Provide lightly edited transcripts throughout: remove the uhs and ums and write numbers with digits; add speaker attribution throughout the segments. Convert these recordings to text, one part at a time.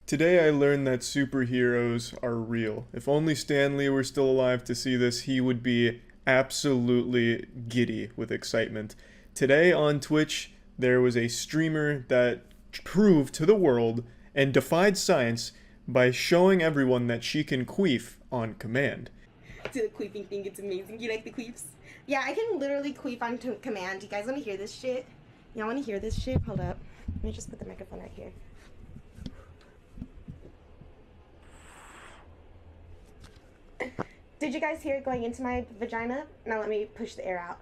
Speaker 1: Today I learned that superheroes are real. If only Stan Lee were still alive to see this, he would be absolutely giddy with excitement. Today on Twitch, there was a streamer that proved to the world and defied science by showing everyone that she can queef on command.
Speaker 2: Do the queefing thing, it's amazing. You like the queefs? Yeah, I can literally queef on command. You guys want to hear this shit? Y'all want to hear this shit? Hold up. Let me just put the microphone right here. Did you guys hear it going into my vagina? Now let me push the air out.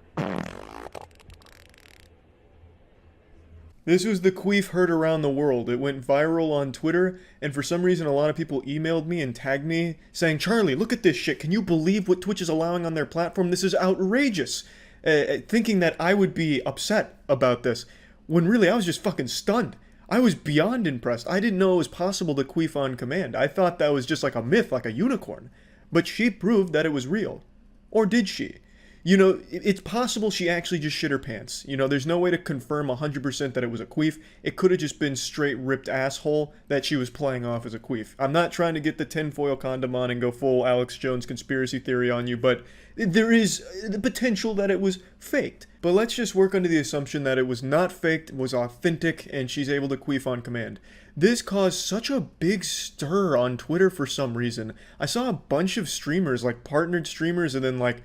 Speaker 1: This was the queef heard around the world. It went viral on Twitter, and for some reason a lot of people emailed me and tagged me saying, Charlie, look at this shit. Can you believe what Twitch is allowing on their platform? This is outrageous. Thinking that I would be upset about this, when really I was just fucking stunned. I was beyond impressed. I didn't know it was possible to queef on command. I thought that was just like a myth, like a unicorn. But she proved that it was real. Or did she? You know, it's possible she actually just shit her pants. You know, there's no way to confirm 100% that it was a queef. It could have just been straight ripped asshole that she was playing off as a queef. I'm not trying to get the tinfoil condom on and go full Alex Jones conspiracy theory on you, but there is the potential that it was faked. But let's just work under the assumption that it was not faked, was authentic, and she's able to queef on command. This caused such a big stir on Twitter for some reason. I saw a bunch of streamers, like partnered streamers, and then like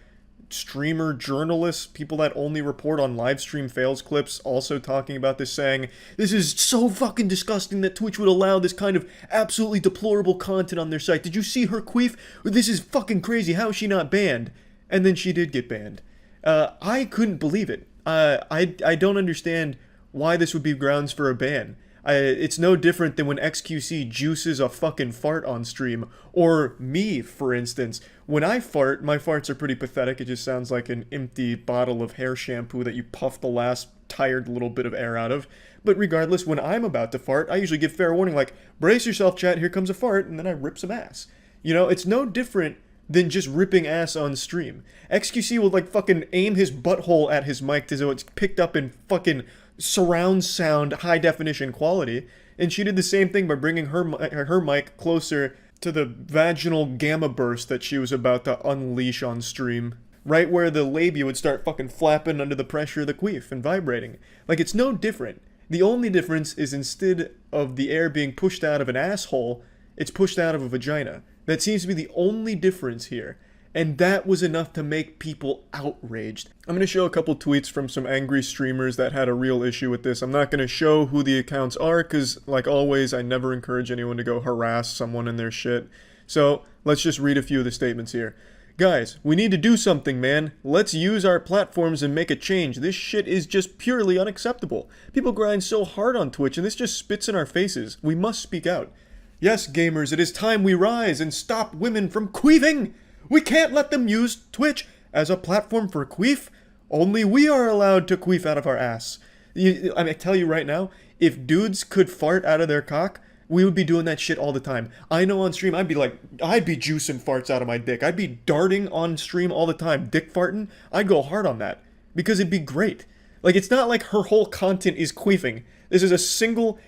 Speaker 1: streamer journalists, people that only report on live stream fails clips, also talking about this, saying, this is so fucking disgusting that Twitch would allow this kind of absolutely deplorable content on their site. Did you see her queef? This is fucking crazy. How is she not banned? And then she did get banned. I couldn't believe it. I don't understand why this would be grounds for a ban. It's no different than when XQC juices a fucking fart on stream. Or me, for instance. When I fart, my farts are pretty pathetic. It just sounds like an empty bottle of hair shampoo that you puff the last tired little bit of air out of. But regardless, when I'm about to fart, I usually give fair warning like, brace yourself, chat, here comes a fart, and then I rip some ass. You know, it's no different than just ripping ass on stream. XQC will like fucking aim his butthole at his mic as though it's picked up in fucking surround sound high definition quality, and she did the same thing by bringing her mic closer to the vaginal gamma burst that she was about to unleash on stream, right where the labia would start fucking flapping under the pressure of the queef and vibrating. Like, it's no different. The only difference is instead of the air being pushed out of an asshole, it's pushed out of a vagina. That seems to be the only difference here. And that was enough to make people outraged. I'm going to show a couple tweets from some angry streamers that had a real issue with this. I'm not going to show who the accounts are because, like always, I never encourage anyone to go harass someone in their shit. So, let's just read a few of the statements here. Guys, we need to do something, man. Let's use our platforms and make a change. This shit is just purely unacceptable. People grind so hard on Twitch and this just spits in our faces. We must speak out. Yes, gamers, it is time we rise and stop women from queefing! We can't let them use Twitch as a platform for queef. Only we are allowed to queef out of our ass. I tell you right now, if dudes could fart out of their cock, we would be doing that shit all the time. I know on stream, I'd be juicing farts out of my dick. I'd be darting on stream all the time, dick farting. I'd go hard on that because it'd be great. Like, it's not like her whole content is queefing. This is a single,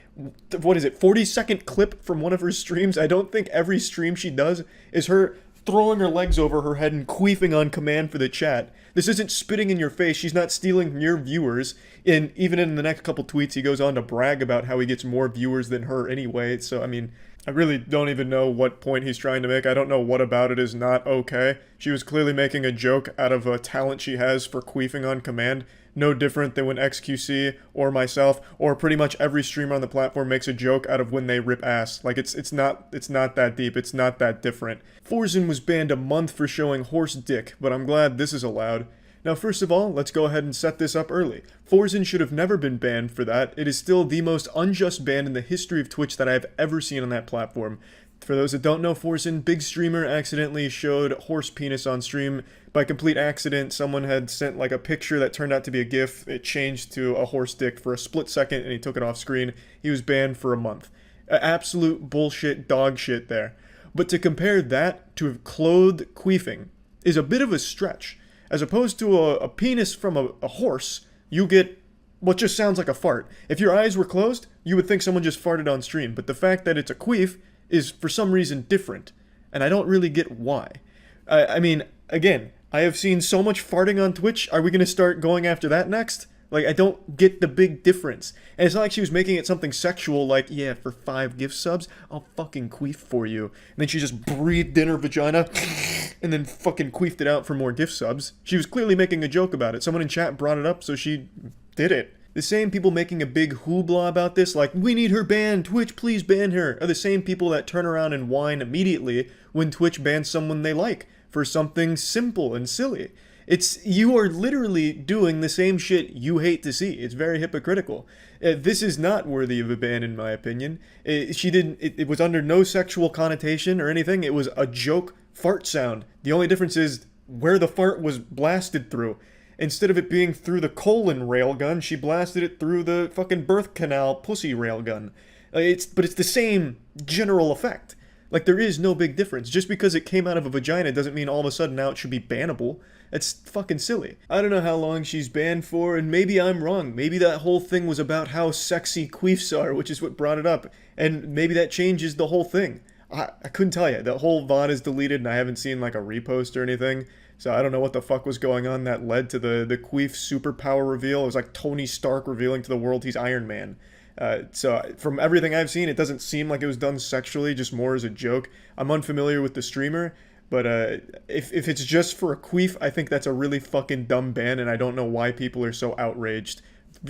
Speaker 1: 40-second clip from one of her streams. I don't think every stream she does is her throwing her legs over her head and queefing on command for the chat. This isn't spitting in your face. She's not stealing your viewers. And even in the next couple tweets, he goes on to brag about how he gets more viewers than her anyway. So, I mean, I really don't even know what point he's trying to make. I don't know what about it is not okay. She was clearly making a joke out of a talent she has for queefing on command. No different than when XQC or myself or pretty much every streamer on the platform makes a joke out of when they rip ass. Like, it's not that deep. It's not that different. Forzen was banned a month for showing horse dick, but I'm glad this is allowed. Now, first of all, let's go ahead and set this up early. Forzen should have never been banned for that. It is still the most unjust ban in the history of Twitch that I have ever seen on that platform. For those that don't know Forzen, big streamer accidentally showed horse penis on stream. By complete accident, someone had sent like a picture that turned out to be a GIF. It changed to a horse dick for a split second and he took it off screen. He was banned for a month. Absolute bullshit dog shit there. But to compare that to clothed queefing is a bit of a stretch. As opposed to a penis from a horse, you get what just sounds like a fart. If your eyes were closed, you would think someone just farted on stream, but the fact that it's a queef is for some reason different, and I don't really get why. I mean, again, I have seen so much farting on Twitch. Are we going to start going after that next? Like, I don't get the big difference. And it's not like she was making it something sexual, like, yeah, for 5 gift subs, I'll fucking queef for you. And then she just breathed in her vagina, and then fucking queefed it out for more gift subs. She was clearly making a joke about it. Someone in chat brought it up, so she did it. The same people making a big hoopla about this, like, we need her banned, Twitch, please ban her, are the same people that turn around and whine immediately when Twitch bans someone they like for something simple and silly. You are literally doing the same shit you hate to see. It's very hypocritical. This is not worthy of a ban, in my opinion. It was under no sexual connotation or anything. It was a joke fart sound. The only difference is where the fart was blasted through. Instead of it being through the colon railgun, she blasted it through the fucking birth canal pussy railgun. But it's the same general effect. Like, there is no big difference. Just because it came out of a vagina doesn't mean all of a sudden now it should be bannable. It's fucking silly. I don't know how long she's banned for, and maybe I'm wrong. Maybe that whole thing was about how sexy queefs are, which is what brought it up. And maybe that changes the whole thing. I couldn't tell you. The whole VOD is deleted, and I haven't seen, like, a repost or anything. So I don't know what the fuck was going on that led to the queef superpower reveal. It was like Tony Stark revealing to the world he's Iron Man. So from everything I've seen, it doesn't seem like it was done sexually, just more as a joke. I'm unfamiliar with the streamer, but if it's just for a queef, I think that's a really fucking dumb ban, and I don't know why people are so outraged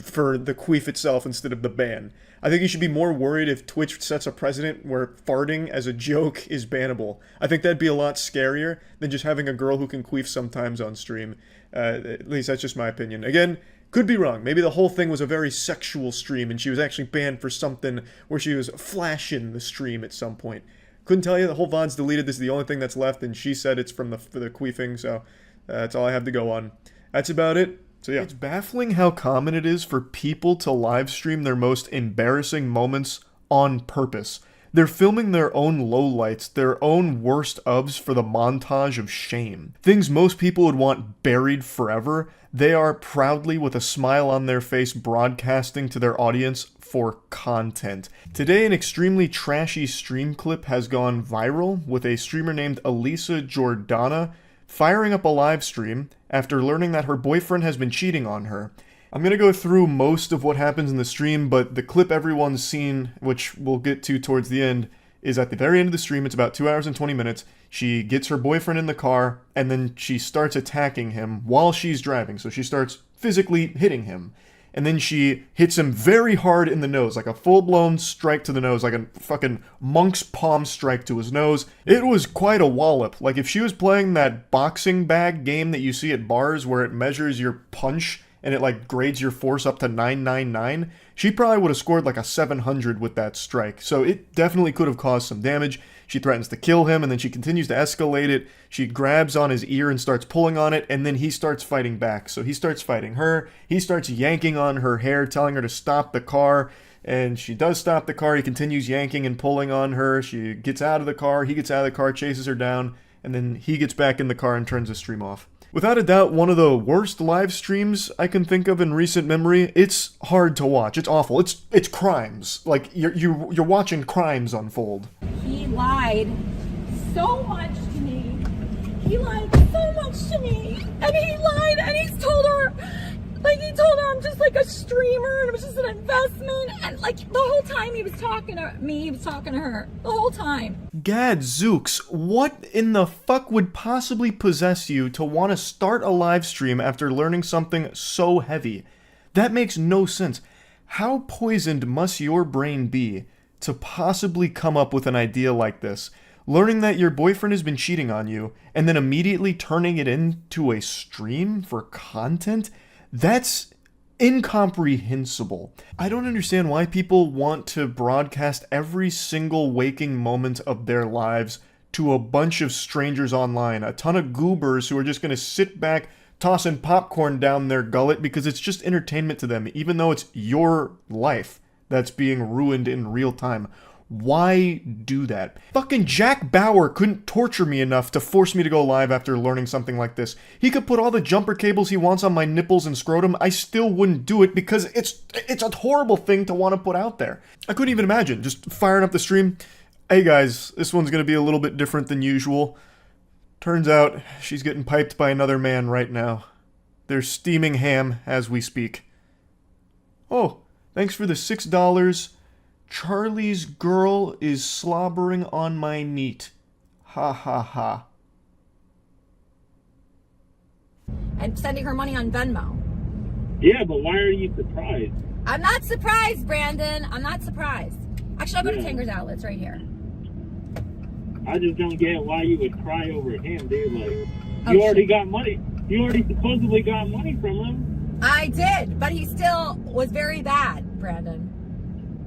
Speaker 1: for the queef itself instead of the ban. I think you should be more worried if Twitch sets a precedent where farting as a joke is bannable. I think that'd be a lot scarier than just having a girl who can queef sometimes on stream. At least that's just my opinion. Again, could be wrong. Maybe the whole thing was a very sexual stream and she was actually banned for something where she was flashing the stream at some point. Couldn't tell you. The whole VOD's deleted. This is the only thing that's left, and she said it's from for the queefing, so that's all I have to go on. That's about it. So yeah. It's baffling how common it is for people to live stream their most embarrassing moments on purpose. They're filming their own lowlights, their own worst ofs for the montage of shame. Things most people would want buried forever, they are proudly with a smile on their face broadcasting to their audience for content. Today, an extremely trashy stream clip has gone viral with a streamer named Elisa Jordana firing up a live stream after learning that her boyfriend has been cheating on her. I'm going to go through most of what happens in the stream, but the clip everyone's seen, which we'll get to towards the end, is at the very end of the stream. It's about 2 hours and 20 minutes. She gets her boyfriend in the car, and then she starts attacking him while she's driving. So she starts physically hitting him. And then she hits him very hard in the nose, like a full-blown strike to the nose, like a fucking monk's palm strike to his nose. It was quite a wallop. Like, if she was playing that boxing bag game that you see at bars where it measures your punch and it, like, grades your force up to 999, she probably would have scored, like, a 700 with that strike. So it definitely could have caused some damage. She threatens to kill him, and then she continues to escalate it. She grabs on his ear and starts pulling on it, and then he starts fighting back. So he starts fighting her. He starts yanking on her hair, telling her to stop the car, and she does stop the car. He continues yanking and pulling on her. She gets out of the car. He gets out of the car, chases her down, and then he gets back in the car and turns the stream off. Without a doubt, one of the worst live streams I can think of in recent memory. It's hard to watch. It's awful. It's crimes. Like, you're watching crimes unfold.
Speaker 3: He lied so much to me. He lied so much to me. And he lied and he told her I'm just like a streamer and it was just an investment. And like the whole time he was talking to me, he was talking to her. The whole time.
Speaker 1: Gadzooks, what in the fuck would possibly possess you to want to start a live stream after learning something so heavy? That makes no sense. How poisoned must your brain be to possibly come up with an idea like this? Learning that your boyfriend has been cheating on you, and then immediately turning it into a stream for content? That's incomprehensible. I don't understand why people want to broadcast every single waking moment of their lives to a bunch of strangers online, a ton of goobers who are just going to sit back, tossing popcorn down their gullet because it's just entertainment to them, even though it's your life that's being ruined in real time. Why do that? Fucking Jack Bauer couldn't torture me enough to force me to go live after learning something like this. He could put all the jumper cables he wants on my nipples and scrotum. I still wouldn't do it because it's a horrible thing to want to put out there. I couldn't even imagine just firing up the stream. Hey guys, this one's gonna be a little bit different than usual. Turns out she's getting piped by another man right now. They're steaming ham as we speak. Oh, thanks for the $6. Charlie's girl is slobbering on my neat. Ha ha ha.
Speaker 3: And sending her money on Venmo.
Speaker 4: Yeah, but why are you surprised?
Speaker 3: I'm not surprised, Brandon. I'm not surprised. Actually, I'll go to Tanger's Outlets right here.
Speaker 4: I just don't get why you would cry over him, dude. Like, you already got money. You already supposedly got money from him.
Speaker 3: I did, but he still was very bad, Brandon.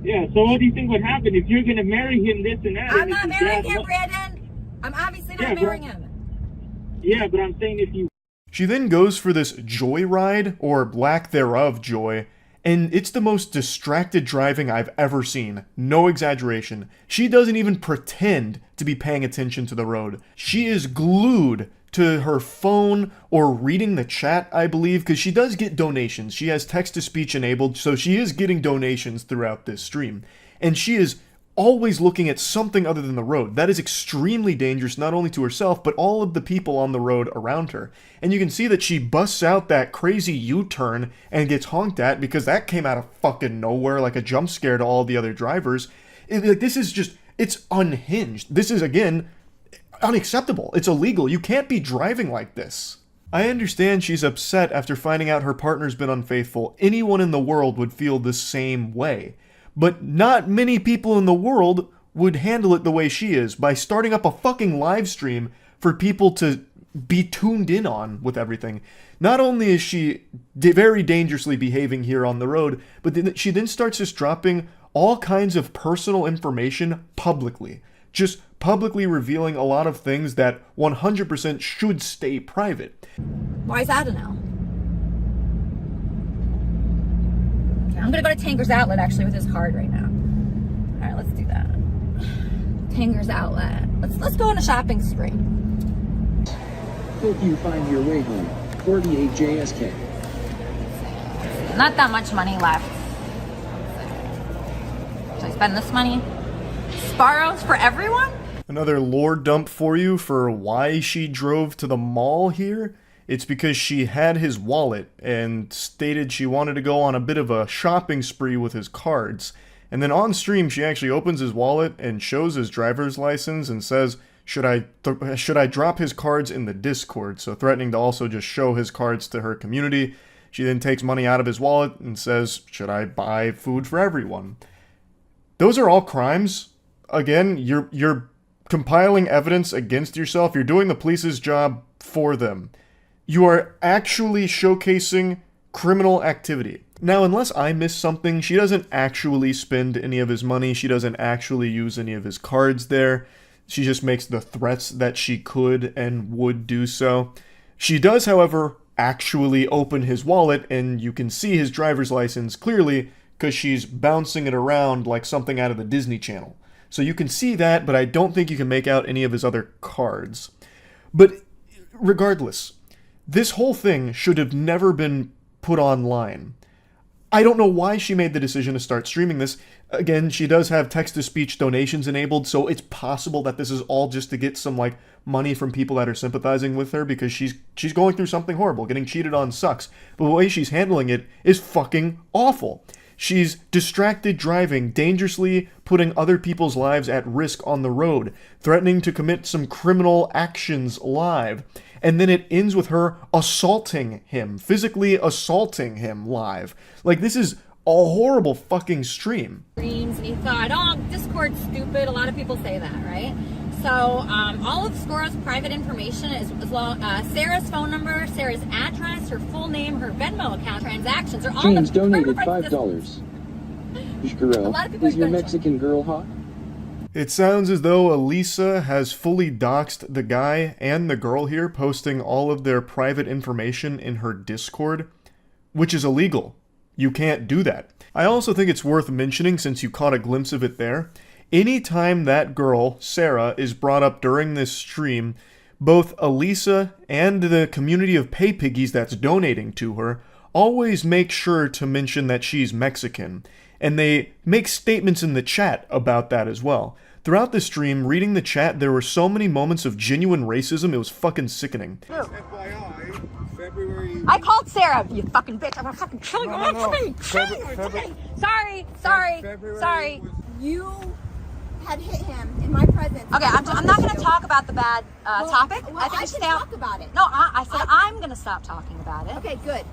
Speaker 4: Yeah, so what do you think would happen if you're going to marry him, this and that?
Speaker 3: I'm not marrying him, Brandon. I'm obviously not marrying him.
Speaker 4: Yeah, but I'm saying if you...
Speaker 1: She then goes for this joyride, or lack thereof joy, and it's the most distracted driving I've ever seen. No exaggeration. She doesn't even pretend to be paying attention to the road. She is glued to her phone or reading the chat, I believe, because she does get donations. She has text-to-speech enabled, so she is getting donations throughout this stream. And she is always looking at something other than the road. That is extremely dangerous, not only to herself, but all of the people on the road around her. And you can see that she busts out that crazy U-turn and gets honked at because that came out of fucking nowhere like a jump scare to all the other drivers. This is just, it's unhinged. This is, again, unacceptable. It's illegal. You can't be driving like this. I understand she's upset after finding out her partner's been unfaithful. Anyone in the world would feel the same way. But not many people in the world would handle it the way she is, by starting up a fucking live stream for people to be tuned in on with everything. Not only is she very dangerously behaving here on the road, but then she then starts just dropping all kinds of personal information publicly. Just publicly revealing a lot of things that 100% should stay private.
Speaker 3: Why is that a no? I'm gonna go to Tanger's Outlet actually with his card right now. All right, let's do that. Tanger's Outlet. Let's go on a shopping spree.
Speaker 5: Hope you find your way home. 48 JSK.
Speaker 3: Not that much money left. Should I spend this money? Sparrows for everyone?
Speaker 1: Another lore dump for you for why she drove to the mall here. It's because she had his wallet and stated she wanted to go on a bit of a shopping spree with his cards. And then on stream, she actually opens his wallet and shows his driver's license and says, should I drop his cards in the Discord? So threatening to also just show his cards to her community. She then takes money out of his wallet and says, should I buy food for everyone? Those are all crimes. Again, you're compiling evidence against yourself. You're doing the police's job for them. You are actually showcasing criminal activity. Now, unless I miss something, she doesn't actually spend any of his money. She doesn't actually use any of his cards there. She just makes the threats that she could and would do so. She does, however, actually open his wallet, and you can see his driver's license clearly because she's bouncing it around like something out of the Disney Channel. So you can see that, but I don't think you can make out any of his other cards. But regardless, this whole thing should have never been put online. I don't know why she made the decision to start streaming this. Again, she does have text-to-speech donations enabled, so it's possible that this is all just to get some, like, money from people that are sympathizing with her because she's going through something horrible. Getting cheated on sucks. But the way she's handling it is fucking awful. She's distracted driving, dangerously putting other people's lives at risk on the road, threatening to commit some criminal actions live. And then it ends with her assaulting him, physically assaulting him live. Like, this is a horrible fucking stream.
Speaker 3: And he thought, oh, Discord's stupid. A lot of people say that, right? So all of Scora's private information, as well Sarah's phone number, Sarah's address, her full name, her Venmo account, transactions, are all
Speaker 5: James
Speaker 3: the
Speaker 5: donated $5. Shkarel, is your Mexican girl hot?
Speaker 1: It sounds as though Elisa has fully doxed the guy and the girl here, posting all of their private information in her Discord, which is illegal. You can't do that. I also think it's worth mentioning, since you caught a glimpse of it there, anytime that girl, Sarah, is brought up during this stream, both Elisa and the community of pay piggies that's donating to her always make sure to mention that she's Mexican. And they make statements in the chat about that as well. Throughout the stream, reading the chat, there were so many moments of genuine racism, it was fucking sickening.
Speaker 6: FYI, February...
Speaker 3: I called Sarah, you fucking bitch. I'm gonna fucking kill you. I'm fucking kill you. Okay. Sorry. You had hit him in my presence. Okay, I'm not gonna talk about the bad topic. I think I should talk about it. No, I said I'm gonna stop talking about it. Okay, good.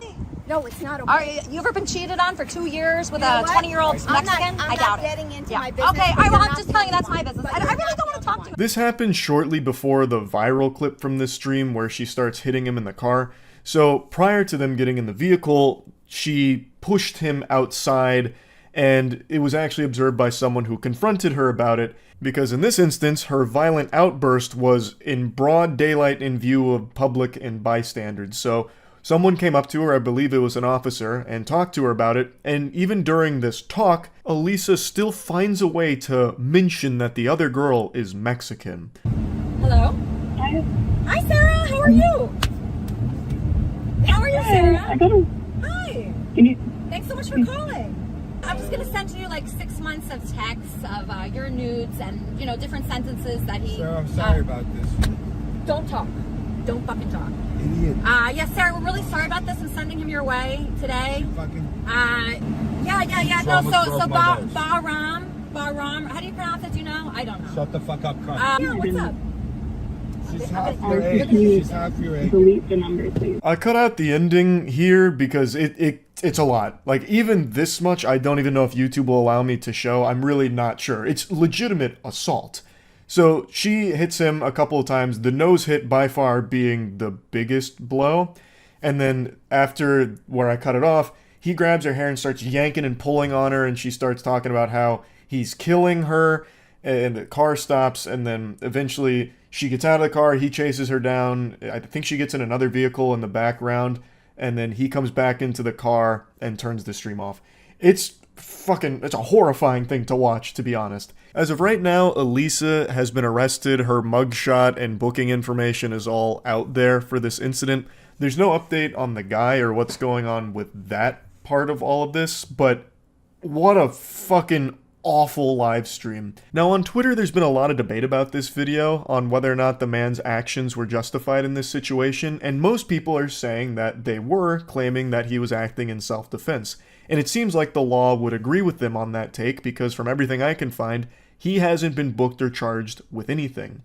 Speaker 3: No, it's not okay. You ever been cheated on for 2 years with a 20-year-old Mexican? I doubt it. Getting into my business. Okay, all right, well, I'm just telling you that's my business. I really don't want to talk to you.
Speaker 1: This happened shortly before the viral clip from this stream where she starts hitting him in the car. So prior to them getting in the vehicle, she pushed him outside, and it was actually observed by someone who confronted her about it, because in this instance, her violent outburst was in broad daylight in view of public and bystanders. So someone came up to her, I believe it was an officer, and talked to her about it, and even during this talk, Elisa still finds a way to mention that the other girl is Mexican.
Speaker 3: Hello? Hi, Sarah, how are you? How are you, Sarah? Hi. Thanks so much for calling. I'm just gonna send you like 6 months of texts of your nudes and, you know, different sentences that he...
Speaker 6: Sarah, I'm sorry about this.
Speaker 3: Don't talk. Don't fucking talk.
Speaker 6: Idiot.
Speaker 3: Yes, Sarah, we're really sorry about this and sending him your way today.
Speaker 6: Fucking...
Speaker 3: Yeah. No, so Bahram, how do you pronounce it? Do you know? I don't know.
Speaker 6: Shut the fuck up, cunt.
Speaker 3: Yeah, what's up?
Speaker 6: She's half your age. She's half your age.
Speaker 4: Delete the number, please.
Speaker 1: I cut out the ending here because it's a lot. Like, even this much, I don't even know if YouTube will allow me to show. I'm really not sure. It's legitimate assault. So she hits him a couple of times, the nose hit by far being the biggest blow. And then after where I cut it off, he grabs her hair and starts yanking and pulling on her, and she starts talking about how he's killing her, and the car stops, and then eventually she gets out of the car, he chases her down, I think she gets in another vehicle in the background, and then he comes back into the car and turns the stream off. It's a horrifying thing to watch, to be honest. As of right now, Elisa has been arrested, her mugshot and booking information is all out there for this incident. There's no update on the guy or what's going on with that part of all of this, but what a fucking awful live stream. Now on Twitter, there's been a lot of debate about this video on whether or not the man's actions were justified in this situation, and most people are saying that they were, claiming that he was acting in self-defense. And it seems like the law would agree with them on that take, because from everything I can find, he hasn't been booked or charged with anything.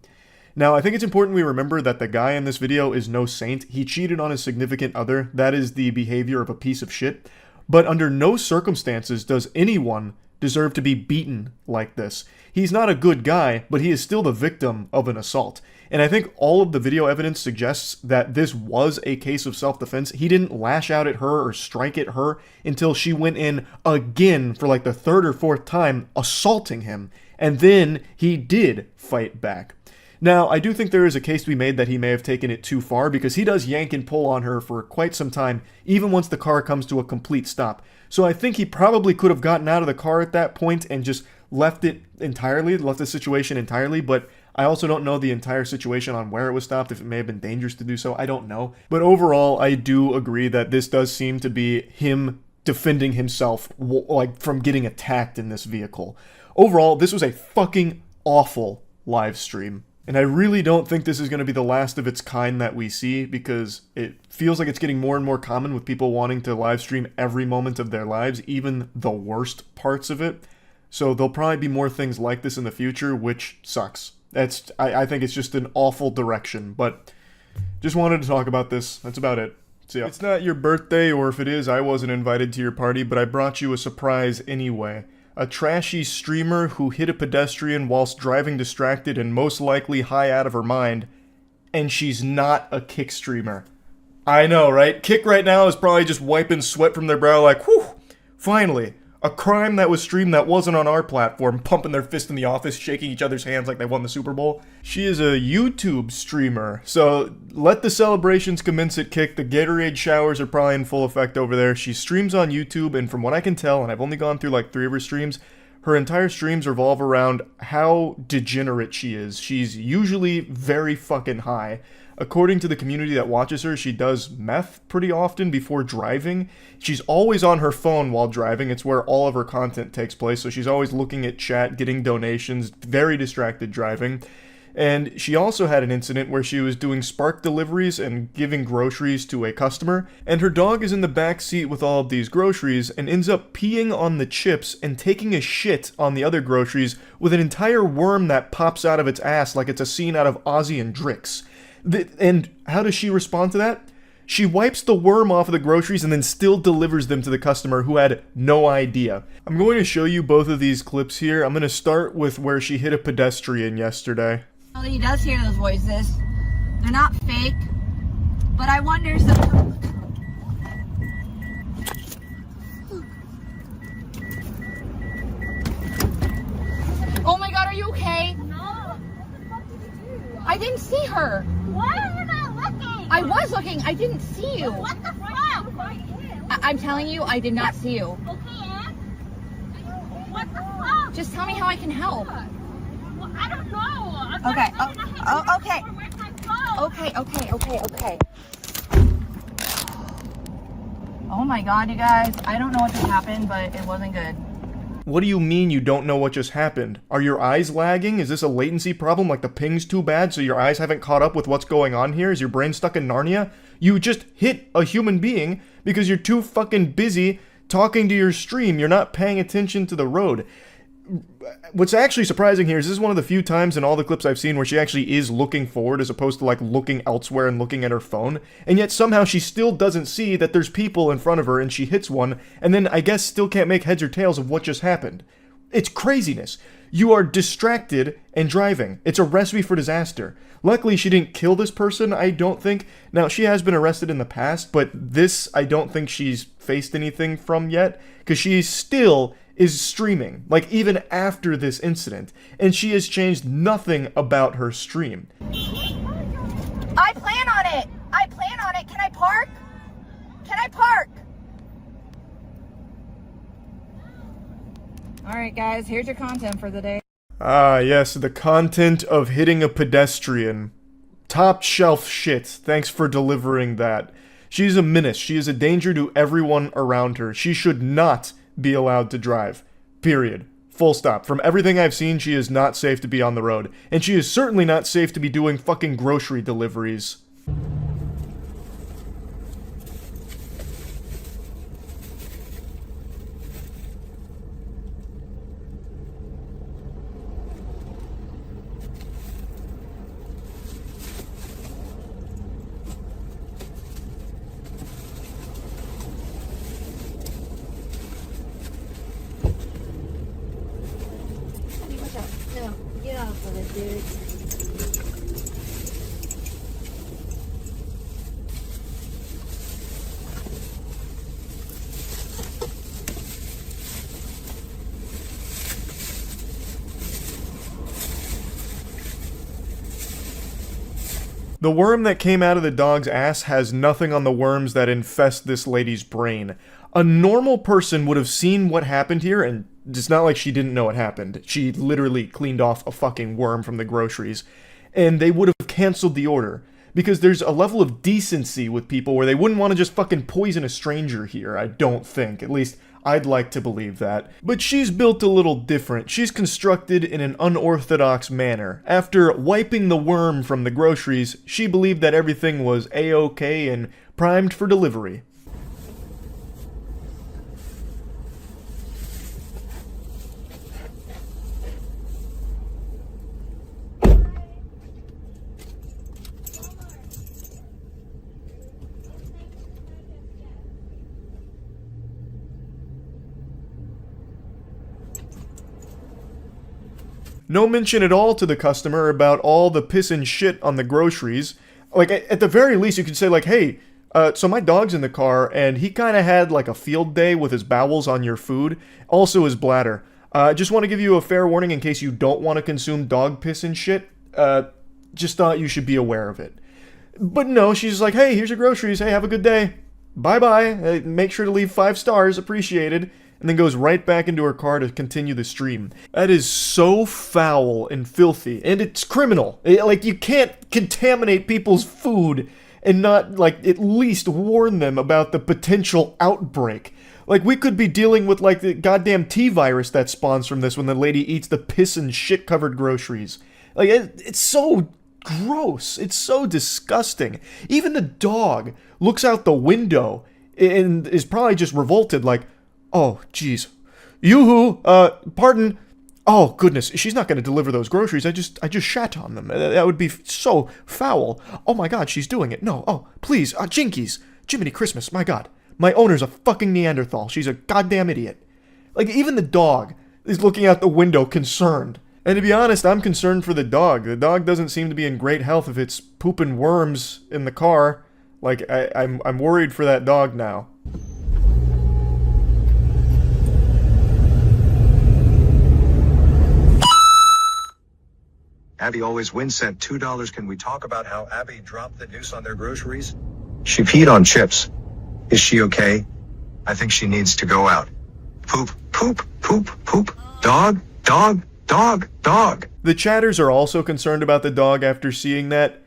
Speaker 1: Now, I think it's important we remember that the guy in this video is no saint. He cheated on his significant other. That is the behavior of a piece of shit. But under no circumstances does anyone deserve to be beaten like this. He's not a good guy, but he is still the victim of an assault. And I think all of the video evidence suggests that this was a case of self-defense. He didn't lash out at her or strike at her until she went in again for like the third or fourth time, assaulting him. And then he did fight back. Now, I do think there is a case to be made that he may have taken it too far, because he does yank and pull on her for quite some time, even once the car comes to a complete stop. So I think he probably could have gotten out of the car at that point and just left the situation entirely, but I also don't know the entire situation on where it was stopped, if it may have been dangerous to do so, I don't know. But overall, I do agree that this does seem to be him defending himself, like, from getting attacked in this vehicle. Overall, this was a fucking awful live stream. And I really don't think this is going to be the last of its kind that we see, because it feels like it's getting more and more common with people wanting to live stream every moment of their lives, even the worst parts of it. So there'll probably be more things like this in the future, which sucks. I think it's just an awful direction, but just wanted to talk about this. That's about it. So yeah. It's not your birthday, or if it is, I wasn't invited to your party, but I brought you a surprise anyway. A trashy streamer who hit a pedestrian whilst driving distracted and most likely high out of her mind. And she's not a Kick streamer. I know, right? Kick right now is probably just wiping sweat from their brow like, whew, finally. A crime that was streamed that wasn't on our platform, pumping their fist in the office, shaking each other's hands like they won the Super Bowl. She is a YouTube streamer, so let the celebrations commence at Kick. The Gatorade showers are probably in full effect over there. She streams on YouTube, and from what I can tell, and I've only gone through like 3 of her streams, her entire streams revolve around how degenerate she is. She's usually very fucking high. According to the community that watches her, she does meth pretty often before driving. She's always on her phone while driving. It's where all of her content takes place, so she's always looking at chat, getting donations, very distracted driving. And she also had an incident where she was doing Spark deliveries and giving groceries to a customer, and her dog is in the back seat with all of these groceries and ends up peeing on the chips and taking a shit on the other groceries with an entire worm that pops out of its ass like it's a scene out of Ozzy and Drix. And how does she respond to that? She wipes the worm off of the groceries and then still delivers them to the customer who had no idea. I'm going to show you both of these clips here. I'm going to start with where she hit a pedestrian yesterday.
Speaker 7: He does hear those voices. They're not fake, but I wonder sometimes. Oh my god, are you okay? No. What the fuck did you do? I didn't see her. Why are you not looking? I was looking. I didn't see you. What the fuck? I'm telling you, I did not see you. Okay, Ann. What the fuck? Just tell me how I can help. Well, I don't know. Okay. Okay. Oh my god, you guys. I don't know what just happened, but it wasn't good.
Speaker 1: What do you mean you don't know what just happened? Are your eyes lagging? Is this a latency problem, like the ping's too bad so your eyes haven't caught up with what's going on here? Is your brain stuck in Narnia? You just hit a human being because you're too fucking busy talking to your stream. You're not paying attention to the road. What's actually surprising here is this is one of the few times in all the clips I've seen where she actually is looking forward as opposed to like looking elsewhere and looking at her phone, and yet somehow she still doesn't see that there's people in front of her and she hits one and then I guess still can't make heads or tails of what just happened. It's craziness. You are distracted and driving. It's a recipe for disaster. Luckily she didn't kill this person, I don't think. Now she has been arrested in the past, but this I don't think she's faced anything from yet because she still is streaming, like even after this incident, and she has changed nothing about her stream.
Speaker 7: I plan on it. Can I park? Alright guys, here's your content for the day.
Speaker 1: Ah yes, the content of hitting a pedestrian. Top shelf shit, thanks for delivering that. She's a menace, she is a danger to everyone around her. She should not be allowed to drive. Period. Full stop. From everything I've seen, she is not safe to be on the road. And she is certainly not safe to be doing fucking grocery deliveries.
Speaker 8: No, get off of it, dude.
Speaker 1: The worm that came out of the dog's ass has nothing on the worms that infest this lady's brain. A normal person would have seen what happened here, and it's not like she didn't know it happened. She literally cleaned off a fucking worm from the groceries, and they would have canceled the order. Because there's a level of decency with people where they wouldn't want to just fucking poison a stranger here, I don't think. At least, I'd like to believe that. But she's built a little different. She's constructed in an unorthodox manner. After wiping the worm from the groceries, she believed that everything was A-OK and primed for delivery. No mention at all to the customer about all the piss and shit on the groceries. Like, at the very least, you could say, like, hey, so my dog's in the car, and he kind of had, like, a field day with his bowels on your food. Also his bladder. I just want to give you a fair warning in case you don't want to consume dog piss and shit. Just thought you should be aware of it. But no, she's like, hey, here's your groceries. Hey, have a good day. Bye-bye. Make sure to leave 5 stars. Appreciated. and then goes right back into her car to continue the stream. That is so foul and filthy, and it's criminal. Like, you can't contaminate people's food and not, like, at least warn them about the potential outbreak. Like, we could be dealing with, like, the goddamn T-virus that spawns from this when the lady eats the piss and shit-covered groceries. Like, it's so gross. It's so disgusting. Even the dog looks out the window and is probably just revolted, like, oh, jeez. Yoo-hoo, pardon. Oh, goodness, she's not going to deliver those groceries. I just shat on them. That would be so foul. Oh, my God, she's doing it. No, oh, please, Jinkies. Jiminy Christmas, my God. My owner's a fucking Neanderthal. She's a goddamn idiot. Like, even the dog is looking out the window concerned. And to be honest, I'm concerned for the dog. The dog doesn't seem to be in great health if it's pooping worms in the car. Like, I'm worried for that dog now.
Speaker 9: Abby always wins sent $2. Can we talk about how Abby dropped the deuce on their groceries? She peed on chips. Is she okay? I think she needs to go out. Poop, poop, poop, poop. Dog, dog, dog, dog.
Speaker 1: The chatters are also concerned about the dog after seeing that,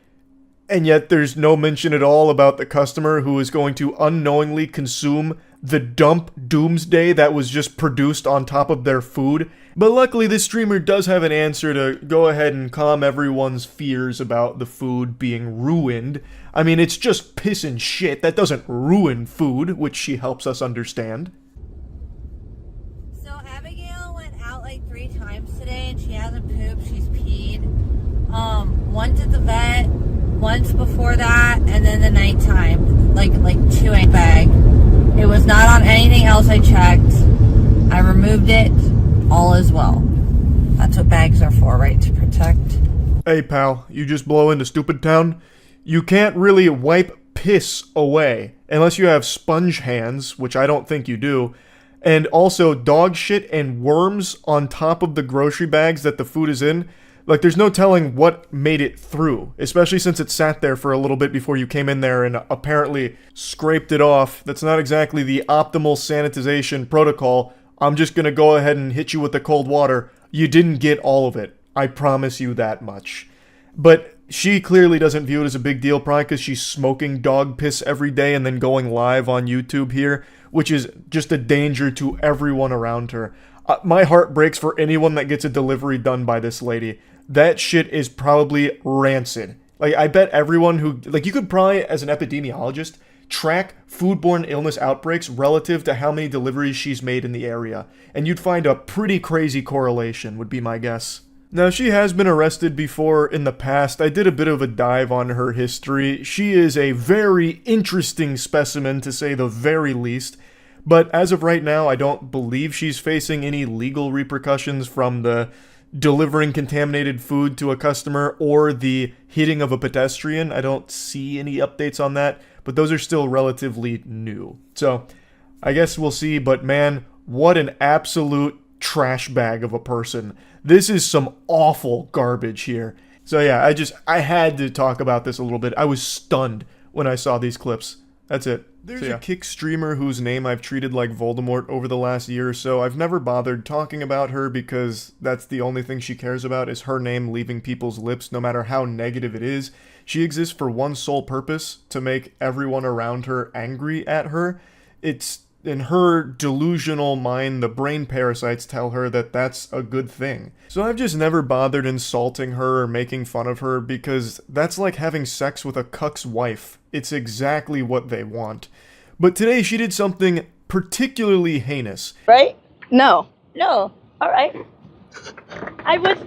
Speaker 1: and yet there's no mention at all about the customer who is going to unknowingly consume the dump doomsday that was just produced on top of their food. But luckily this streamer does have an answer to go ahead and calm everyone's fears about the food being ruined. I mean, it's just piss and shit. That doesn't ruin food, which she helps us understand.
Speaker 8: So Abigail went out like 3 times today and she hasn't pooped, she's peed. Once at the vet, once before that, and then the nighttime, like 2 in bag. It was not on anything else I checked. I removed it. All is well. That's what bags are for, right? To protect.
Speaker 1: Hey pal, you just blow into stupid town? You can't really wipe piss away unless you have sponge hands, which I don't think you do. And also dog shit and worms on top of the grocery bags that the food is in. Like, there's no telling what made it through, especially since it sat there for a little bit before you came in there and apparently scraped it off. That's not exactly the optimal sanitization protocol. I'm just gonna go ahead and hit you with the cold water. You didn't get all of it. I promise you that much. But she clearly doesn't view it as a big deal, probably because she's smoking dog piss every day and then going live on YouTube here, which is just a danger to everyone around her. My heart breaks for anyone that gets a delivery done by this lady. That shit is probably rancid. Like, I bet everyone who... Like, you could probably, as an epidemiologist, track foodborne illness outbreaks relative to how many deliveries she's made in the area. And you'd find a pretty crazy correlation, would be my guess. Now, she has been arrested before in the past. I did a bit of a dive on her history. She is a very interesting specimen, to say the very least. But as of right now, I don't believe she's facing any legal repercussions from the delivering contaminated food to a customer or the hitting of a pedestrian. I don't see any updates on that, but those are still relatively new. So, I guess we'll see, but man, what an absolute trash bag of a person. This is some awful garbage here. So yeah, I had to talk about this a little bit. I was stunned when I saw these clips. That's it. There's a Kick streamer whose name I've treated like Voldemort over the last year or so. I've never bothered talking about her because that's the only thing she cares about is her name leaving people's lips, no matter how negative it is. She exists for one sole purpose, to make everyone around her angry at her. It's in her delusional mind, the brain parasites tell her that that's a good thing. So I've just never bothered insulting her or making fun of her because that's like having sex with a cuck's wife. It's exactly what they want. But today she did something particularly heinous.
Speaker 10: Right? No. No. All right.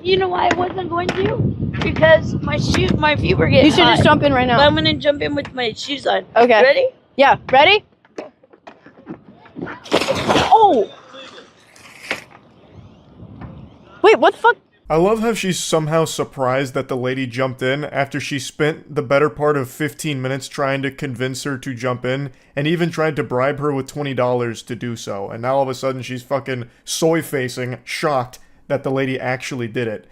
Speaker 10: You know why I wasn't going to? Because my feet were getting
Speaker 11: You should just jump in right now.
Speaker 10: But I'm gonna jump in with my shoes on.
Speaker 11: Okay.
Speaker 10: Ready?
Speaker 11: Yeah. Ready? Oh! Wait, what the fuck?
Speaker 1: I love how she's somehow surprised that the lady jumped in after she spent the better part of 15 minutes trying to convince her to jump in, and even tried to bribe her with $20 to do so. And now all of a sudden she's fucking soy-facing, shocked that the lady actually did it.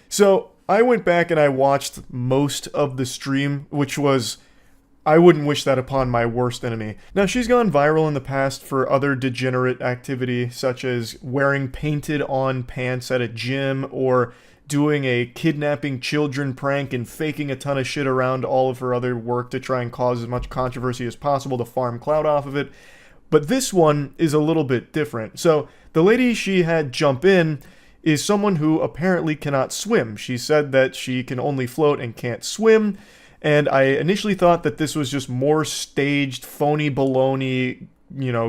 Speaker 1: So I went back and I watched most of the stream, which was I wouldn't wish that upon my worst enemy. Now, she's gone viral in the past for other degenerate activity, such as wearing painted-on pants at a gym, or doing a kidnapping children prank and faking a ton of shit around all of her other work to try and cause as much controversy as possible to farm clout off of it. But this one is a little bit different. So, the lady she had jump in is someone who apparently cannot swim. She said that she can only float and can't swim, and I initially thought that this was just more staged, phony baloney,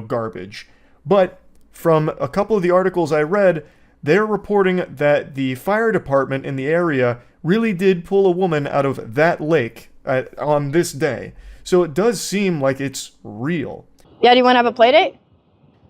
Speaker 1: garbage. But from a couple of the articles I read, they're reporting that the fire department in the area really did pull a woman out of that lake on this day. So it does seem like it's real.
Speaker 11: Yeah, do you want to have a play date?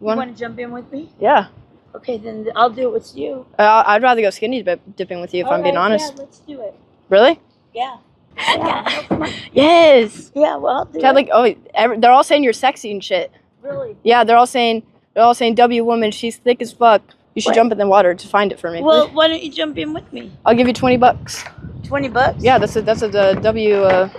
Speaker 10: You want to jump in with me?
Speaker 11: Yeah.
Speaker 10: Okay, then I'll do it with you.
Speaker 11: I'd rather go skinny dipping with you, if I'm being honest.
Speaker 10: Yeah, let's do it.
Speaker 11: Really?
Speaker 10: Yeah. Yeah, come on.
Speaker 11: Yes.
Speaker 10: Yeah, well, I'll do
Speaker 11: Yeah,
Speaker 10: it.
Speaker 11: like, they're all saying you're sexy and shit.
Speaker 10: Really?
Speaker 11: Yeah, they're all saying W woman, she's thick as fuck. You should jump in the water to find it for me.
Speaker 10: Well, why don't you jump in with me?
Speaker 11: I'll give you $20.
Speaker 10: $20?
Speaker 11: Yeah, that's a W.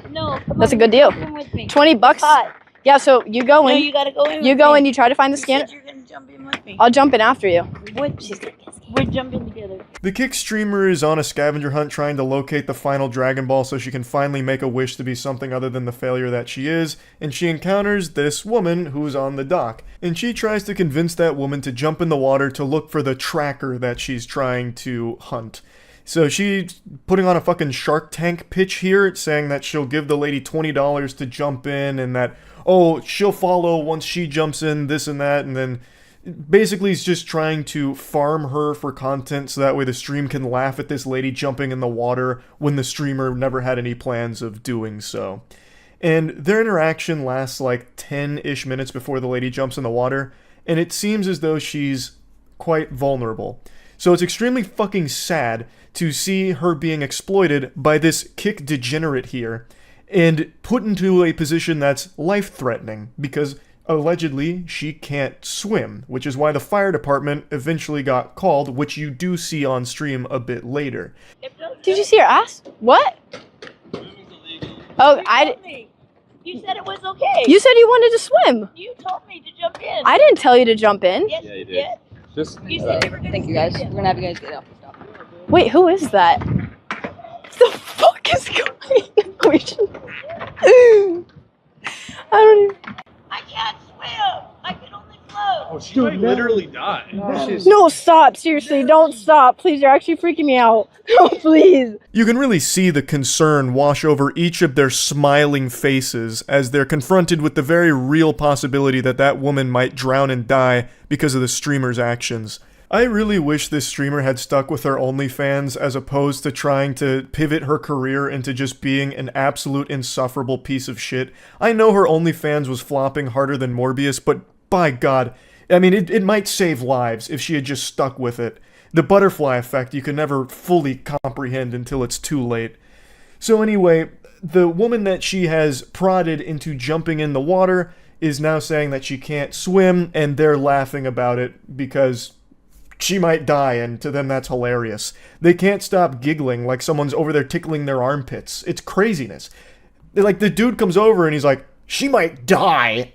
Speaker 10: No, come
Speaker 11: that's
Speaker 10: on,
Speaker 11: a good deal.
Speaker 10: jump in with me.
Speaker 11: $20.
Speaker 10: Hot.
Speaker 11: Yeah, so you go in.
Speaker 10: No, you gotta go in.
Speaker 11: You
Speaker 10: with
Speaker 11: go
Speaker 10: me.
Speaker 11: in. You try to find the scanner.
Speaker 10: Said you're gonna jump in with me.
Speaker 11: I'll jump in after you.
Speaker 10: We're jumping together.
Speaker 1: The Kick streamer is on a scavenger hunt trying to locate the final Dragon Ball so she can finally make a wish to be something other than the failure that she is, and she encounters this woman who's on the dock, and she tries to convince that woman to jump in the water to look for the tracker that she's trying to hunt. So she's putting on a fucking Shark Tank pitch here, saying that she'll give the lady $20 to jump in, and that, she'll follow once she jumps in, this and that, and then basically is just trying to farm her for content so that way the stream can laugh at this lady jumping in the water when the streamer never had any plans of doing so. And their interaction lasts like 10-ish minutes before the lady jumps in the water, and it seems as though she's quite vulnerable. So it's extremely fucking sad to see her being exploited by this Kick degenerate here, and put into a position that's life-threatening, because allegedly she can't swim, which is why the fire department eventually got called, which you do see on stream a bit later.
Speaker 11: Did you see her ass? What? Oh,
Speaker 10: You said it was okay.
Speaker 11: You said you wanted to swim.
Speaker 10: You told me to jump in.
Speaker 11: I didn't tell you to jump in.
Speaker 10: Yes,
Speaker 12: Yeah, you did.
Speaker 10: yes.
Speaker 12: Just
Speaker 10: You said you were gonna
Speaker 12: thank you guys. We're gonna have you guys get off the stop.
Speaker 11: Wait, who is that? What the fuck is going on? We should... I don't even...
Speaker 10: I can't swim. I can only float.
Speaker 12: Oh, she might literally die.
Speaker 11: No, stop. Seriously, don't stop. Please, you're actually freaking me out. No, please.
Speaker 1: You can really see the concern wash over each of their smiling faces as they're confronted with the very real possibility that that woman might drown and die because of the streamer's actions. I really wish this streamer had stuck with her OnlyFans as opposed to trying to pivot her career into just being an absolute insufferable piece of shit. I know her OnlyFans was flopping harder than Morbius, but by God, I mean, it might save lives if she had just stuck with it. The butterfly effect you can never fully comprehend until it's too late. So anyway, the woman that she has prodded into jumping in the water is now saying that she can't swim, and they're laughing about it because she might die, and to them that's hilarious. They can't stop giggling like someone's over there tickling their armpits. It's craziness. Like, the dude comes over and he's like, she might die.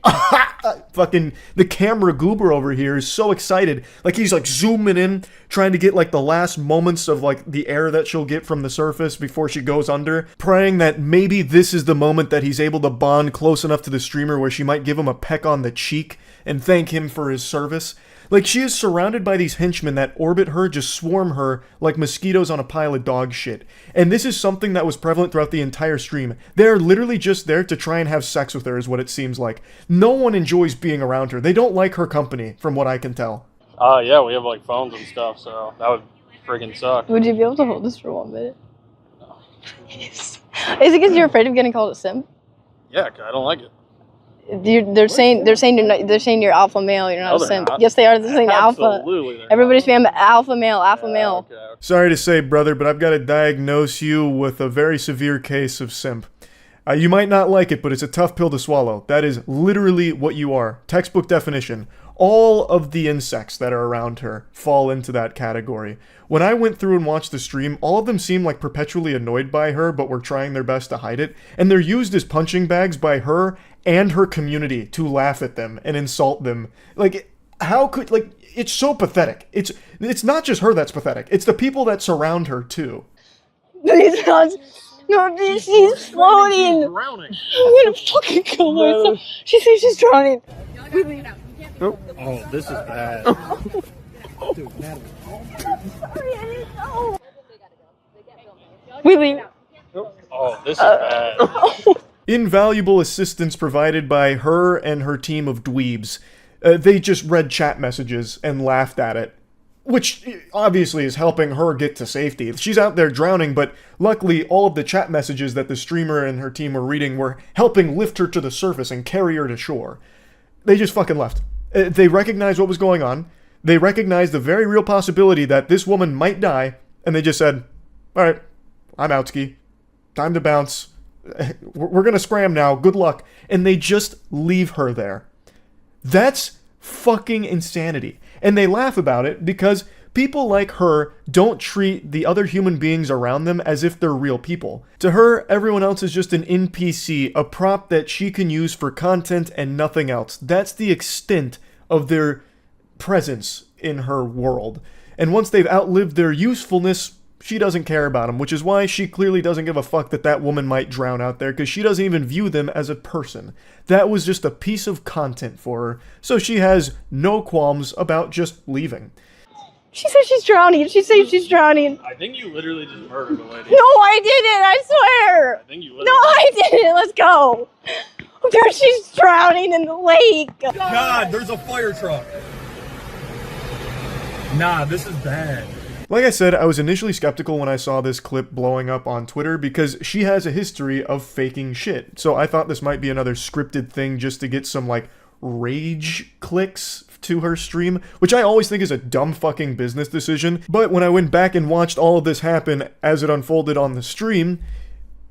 Speaker 1: Fucking the camera goober over here is so excited. Like, he's like zooming in, trying to get like the last moments of like the air that she'll get from the surface before she goes under, praying that maybe this is the moment that he's able to bond close enough to the streamer where she might give him a peck on the cheek and thank him for his service. Like, she is surrounded by these henchmen that orbit her, just swarm her like mosquitoes on a pile of dog shit. And this is something that was prevalent throughout the entire stream. They're literally just there to try and have sex with her, is what it seems like. No one enjoys being around her. They don't like her company, from what I can tell.
Speaker 12: Yeah, we have like phones and stuff, so that would friggin' suck.
Speaker 11: Would you be able to hold this for 1 minute? No. Is it because you're afraid of getting called a simp?
Speaker 12: Yeah, I don't like it.
Speaker 11: They're saying you're alpha male. You're not a simp.
Speaker 12: Not.
Speaker 11: Yes, they are. They're saying alpha.
Speaker 12: Absolutely.
Speaker 11: Everybody's saying alpha male, alpha male.
Speaker 12: Okay.
Speaker 1: Sorry to say, brother, but I've got to diagnose you with a very severe case of simp. You might not like it, but it's a tough pill to swallow. That is literally what you are. Textbook definition. all of the insects that are around her fall into that category. When I went through and watched the stream, all of them seem like perpetually annoyed by her, but were trying their best to hide it. And they're used as punching bags by her and her community to laugh at them and insult them. Like, how could, like, it's so pathetic. It's not just her that's pathetic. It's the people that surround her, too.
Speaker 11: Please, God. No, she's floating.
Speaker 12: Drowning.
Speaker 11: I'm gonna fucking kill myself. She says she's drowning.
Speaker 12: Oh, this is bad.
Speaker 11: We leave.
Speaker 12: Oh, this is bad.
Speaker 1: Invaluable assistance provided by her and her team of dweebs. They just read chat messages and laughed at it, which obviously is helping her get to safety. She's out there drowning, but luckily all of the chat messages that the streamer and her team were reading were helping lift her to the surface and carry her to shore. They just fucking left. They recognized what was going on. They recognized the very real possibility that this woman might die, and they just said, alright, I'm out, ski. Time to bounce. We're gonna scram now. Good luck. And they just leave her there. That's fucking insanity. And they laugh about it because people like her don't treat the other human beings around them as if they're real people. To her, everyone else is just an NPC, a prop that she can use for content and nothing else. That's the extent of their presence in her world. And once they've outlived their usefulness, she doesn't care about them, which is why she clearly doesn't give a fuck that that woman might drown out there, because she doesn't even view them as a person. That was just a piece of content for her, so she has no qualms about just leaving.
Speaker 11: She says she's drowning. She says she's drowning.
Speaker 12: I think you literally just murdered a lady.
Speaker 11: No, I didn't. I swear.
Speaker 12: I think you
Speaker 11: No, I didn't. Let's go. There, she's drowning in the lake.
Speaker 13: God, there's a fire truck. Nah, this is bad.
Speaker 1: Like I said, I was initially skeptical when I saw this clip blowing up on Twitter because she has a history of faking shit. So I thought this might be another scripted thing just to get some, like, rage clicks to her stream, which I always think is a dumb fucking business decision. But when I went back and watched all of this happen as it unfolded on the stream,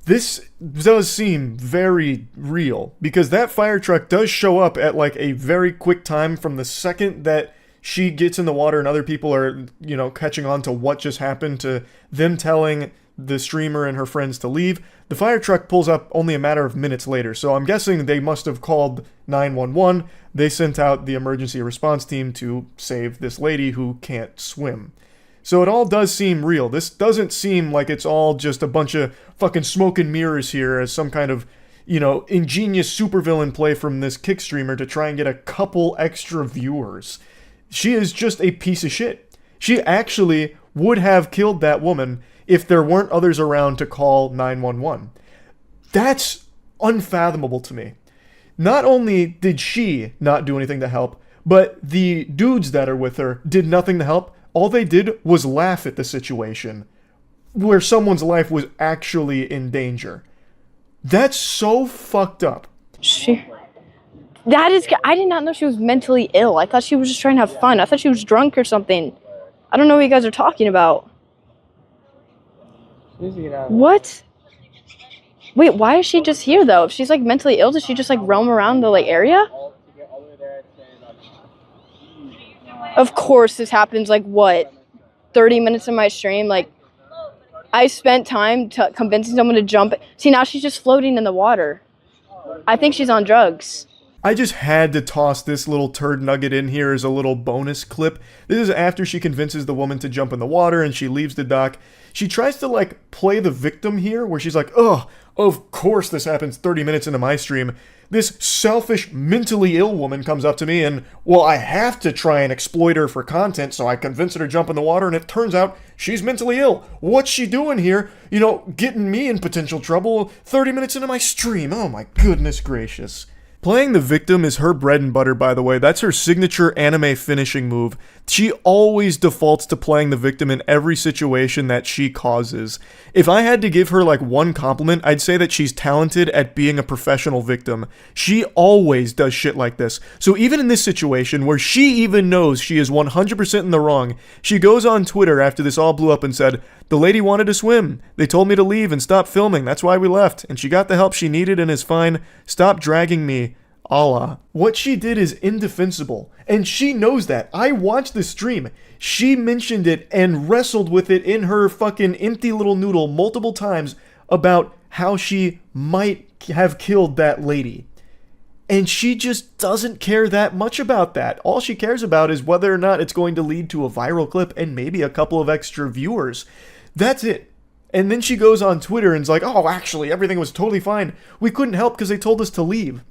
Speaker 1: this does seem very real, because that fire truck does show up at, like, a very quick time from the second that she gets in the water and other people are, you know, catching on to what just happened, to them telling the streamer and her friends to leave. The fire truck pulls up only a matter of minutes later, so I'm guessing they must have called 911. They sent out the emergency response team to save this lady who can't swim. So it all does seem real. This doesn't seem like it's all just a bunch of fucking smoke and mirrors here as some kind of, you know, ingenious supervillain play from this kick streamer to try and get a couple extra viewers. She is just a piece of shit. She actually would have killed that woman if there weren't others around to call 911. That's unfathomable to me. Not only did she not do anything to help, but the dudes that are with her did nothing to help. All they did was laugh at the situation where someone's life was actually in danger. That's so fucked up.
Speaker 11: That is, I did not know she was mentally ill. I thought she was just trying to have fun. I thought she was drunk or something. I don't know what you guys are talking about. What? Wait, why is she just here though? If she's like mentally ill, does she just like roam around the like area? Of course this happens like what? 30 minutes of my stream? Like, I spent time convincing someone to jump. See, now she's just floating in the water. I think she's on drugs.
Speaker 1: I just had to toss this little turd nugget in here as a little bonus clip. This is after she convinces the woman to jump in the water and she leaves the dock. She tries to, like, play the victim here, where she's like, oh, of course this happens 30 minutes into my stream. This selfish, mentally ill woman comes up to me and, well, I have to try and exploit her for content, so I convince her to jump in the water, and it turns out she's mentally ill. What's she doing here? You know, getting me in potential trouble 30 minutes into my stream. Oh my goodness gracious. Playing the victim is her bread and butter, by the way. That's her signature anime finishing move. She always defaults to playing the victim in every situation that she causes. If I had to give her like one compliment, I'd say that she's talented at being a professional victim. She always does shit like this. So even in this situation, where she even knows she is 100% in the wrong, she goes on Twitter after this all blew up and said, "The lady wanted to swim. They told me to leave and stop filming. That's why we left. And she got the help she needed and is fine. Stop dragging me. Allah. What she did is indefensible, and she knows that. I watched the stream. She mentioned it and wrestled with it in her fucking empty little noodle multiple times about how she might have killed that lady. And she just doesn't care that much about that. All she cares about is whether or not it's going to lead to a viral clip and maybe a couple of extra viewers. That's it. And then she goes on Twitter and is like, oh, actually, everything was totally fine. We couldn't help because they told us to leave.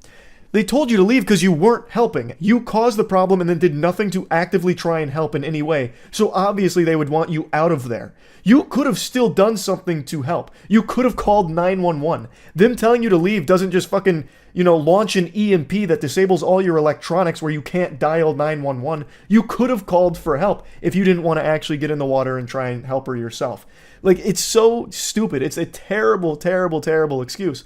Speaker 1: They told you to leave because you weren't helping. You caused the problem and then did nothing to actively try and help in any way. So obviously they would want you out of there. You could have still done something to help. You could have called 911. Them telling you to leave doesn't just fucking, launch an EMP that disables all your electronics where you can't dial 911. You could have called for help if you didn't want to actually get in the water and try and help her yourself. Like, it's so stupid. It's a terrible, terrible, terrible excuse.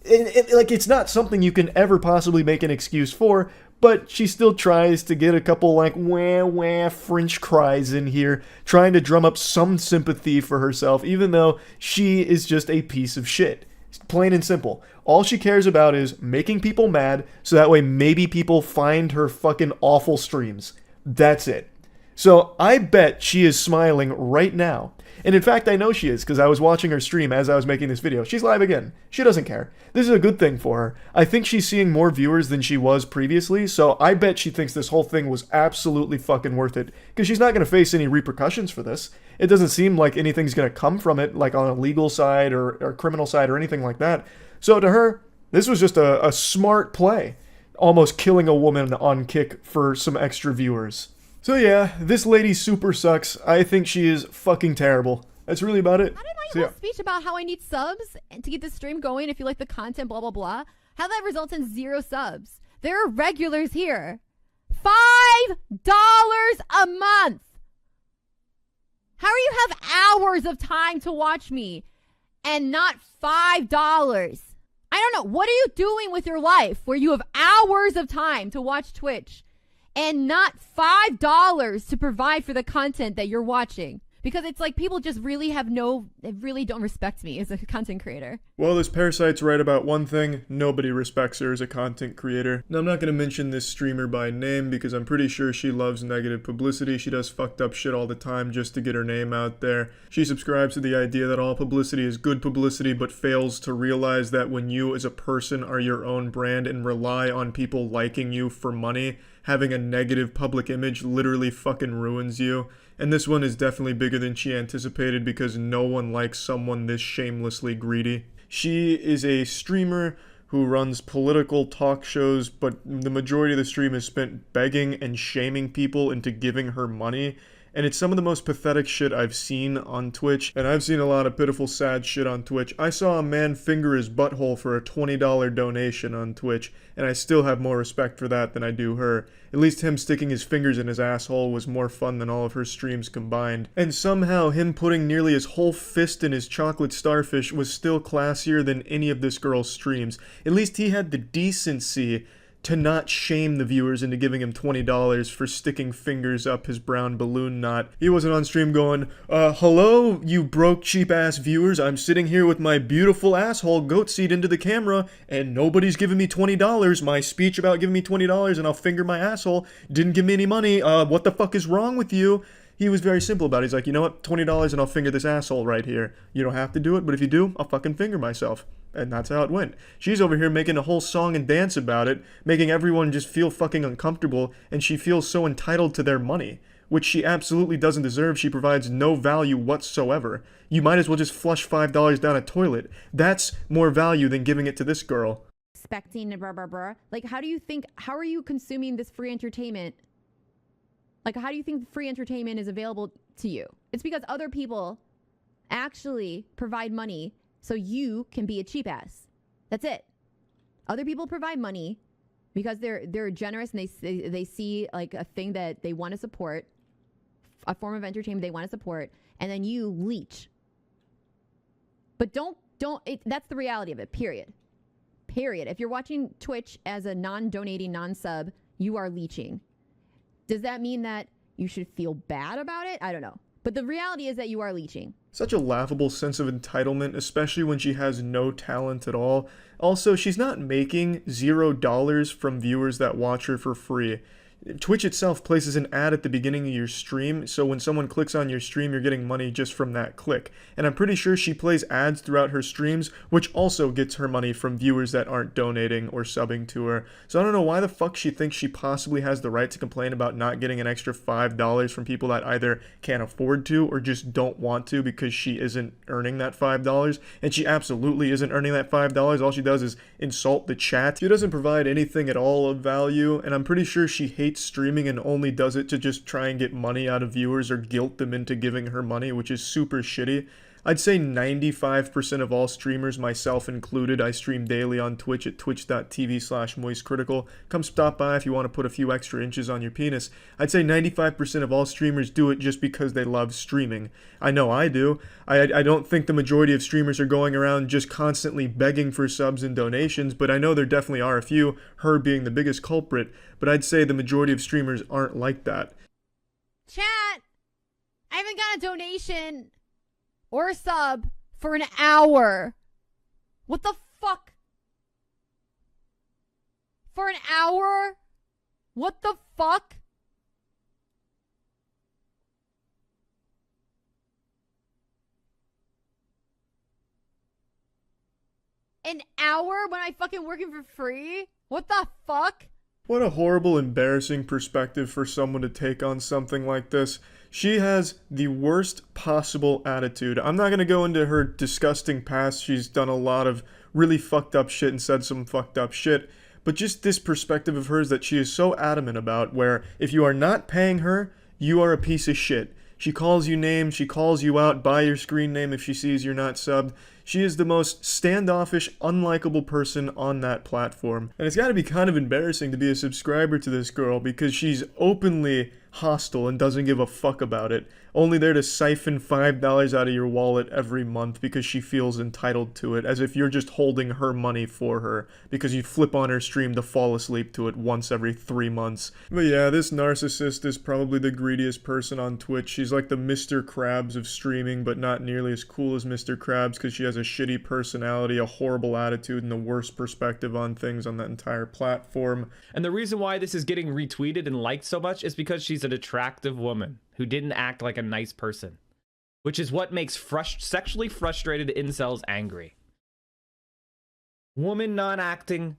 Speaker 1: It's not something you can ever possibly make an excuse for, but she still tries to get a couple, wah French cries in here, trying to drum up some sympathy for herself, even though she is just a piece of shit. Plain and simple. All she cares about is making people mad, so that way maybe people find her fucking awful streams. That's it. So I bet she is smiling right now. And in fact, I know she is, because I was watching her stream as I was making this video. She's live again. She doesn't care. This is a good thing for her. I think she's seeing more viewers than she was previously, so I bet she thinks this whole thing was absolutely fucking worth it, because she's not going to face any repercussions for this. It doesn't seem like anything's going to come from it, like on a legal side or criminal side or anything like that. So to her, this was just a smart play. Almost killing a woman on Kick for some extra viewers. So yeah, this lady super sucks. I think she is fucking terrible. That's really about it.
Speaker 14: How did my whole speech about how I need subs to get the stream going, if you like the content, blah, blah, blah, how that results in 0 subs? There are regulars here. $5 a month. How do you have hours of time to watch me and not $5? I don't know. What are you doing with your life where you have hours of time to watch Twitch and not $5 to provide for the content that you're watching? Because it's like people just really really don't respect me as a content creator.
Speaker 1: Well, this Parasite's right about one thing: nobody respects her as a content creator. Now, I'm not going to mention this streamer by name because I'm pretty sure she loves negative publicity. She does fucked up shit all the time just to get her name out there. She subscribes to the idea that all publicity is good publicity, but fails to realize that when you as a person are your own brand and rely on people liking you for money, having a negative public image literally fucking ruins you. And this one is definitely bigger than she anticipated because no one likes someone this shamelessly greedy. She is a streamer who runs political talk shows, but the majority of the stream is spent begging and shaming people into giving her money. And it's some of the most pathetic shit I've seen on Twitch. And I've seen a lot of pitiful, sad shit on Twitch. I saw a man finger his butthole for a $20 donation on Twitch, and I still have more respect for that than I do her. At least him sticking his fingers in his asshole was more fun than all of her streams combined. And somehow him putting nearly his whole fist in his chocolate starfish was still classier than any of this girl's streams. At least he had the decency to not shame the viewers into giving him $20 for sticking fingers up his brown balloon knot. He wasn't on stream going, hello, you broke cheap-ass viewers. I'm sitting here with my beautiful asshole goat seat into the camera, and nobody's giving me $20. My speech about giving me $20 and I'll finger my asshole didn't give me any money. What the fuck is wrong with you? He was very simple about it. He's like, you know what, $20 and I'll finger this asshole right here. You don't have to do it, but if you do, I'll fucking finger myself. And that's how it went. She's over here making a whole song and dance about it, making everyone just feel fucking uncomfortable, and she feels so entitled to their money, which she absolutely doesn't deserve. She provides no value whatsoever. You might as well just flush $5 down a toilet. That's more value than giving it to this girl.
Speaker 14: Expecting and blah, blah, blah. Like, how are you consuming this free entertainment? Like, how do you think free entertainment is available to you? It's because other people actually provide money so you can be a cheap ass. That's it. Other people provide money because they're generous and they see like a thing that they want to support, a form of entertainment they want to support, and then you leech. But that's the reality of it, period. Period. If you're watching Twitch as a non-donating, non-sub, you are leeching. Does that mean that you should feel bad about it? I don't know. But the reality is that you are leeching.
Speaker 1: Such a laughable sense of entitlement, especially when she has no talent at all. Also, she's not making $0 from viewers that watch her for free. Twitch itself places an ad at the beginning of your stream, so when someone clicks on your stream, you're getting money just from that click. And I'm pretty sure she plays ads throughout her streams, which also gets her money from viewers that aren't donating or subbing to her. So I don't know why the fuck she thinks she possibly has the right to complain about not getting an extra $5 from people that either can't afford to or just don't want to because she isn't earning that $5. And she absolutely isn't earning that $5. All she does is insult the chat. She doesn't provide anything at all of value, and I'm pretty sure she hates streaming and only does it to just try and get money out of viewers or guilt them into giving her money, which is super shitty. I'd say 95% of all streamers, myself included, I stream daily on Twitch at twitch.tv/moistcritical. Come stop by if you want to put a few extra inches on your penis. I'd say 95% of all streamers do it just because they love streaming. I know I do. I don't think the majority of streamers are going around just constantly begging for subs and donations, but I know there definitely are a few, her being the biggest culprit, but I'd say the majority of streamers aren't like that.
Speaker 14: Chat, I haven't got a donation or a sub for an hour. What the fuck? For an hour? What the fuck? An hour when I fucking working for free? What the fuck?
Speaker 1: What a horrible, embarrassing perspective for someone to take on something like this. She has the worst possible attitude. I'm not going to go into her disgusting past. She's done a lot of really fucked up shit and said some fucked up shit. But just this perspective of hers that she is so adamant about, where if you are not paying her, you are a piece of shit. She calls you names, she calls you out by your screen name if she sees you're not subbed. She is the most standoffish, unlikable person on that platform. And it's gotta be kind of embarrassing to be a subscriber to this girl because she's openly hostile and doesn't give a fuck about it. Only there to siphon $5 out of your wallet every month because she feels entitled to it, as if you're just holding her money for her because you flip on her stream to fall asleep to it once every 3 months. But yeah, this narcissist is probably the greediest person on Twitch. She's like the Mr. Krabs of streaming, but not nearly as cool as Mr. Krabs because she has a shitty personality, a horrible attitude, and the worst perspective on things on that entire platform.
Speaker 15: And the reason why this is getting retweeted and liked so much is because she's an attractive woman who didn't act like a nice person, which is what makes sexually frustrated incels angry. Woman not acting,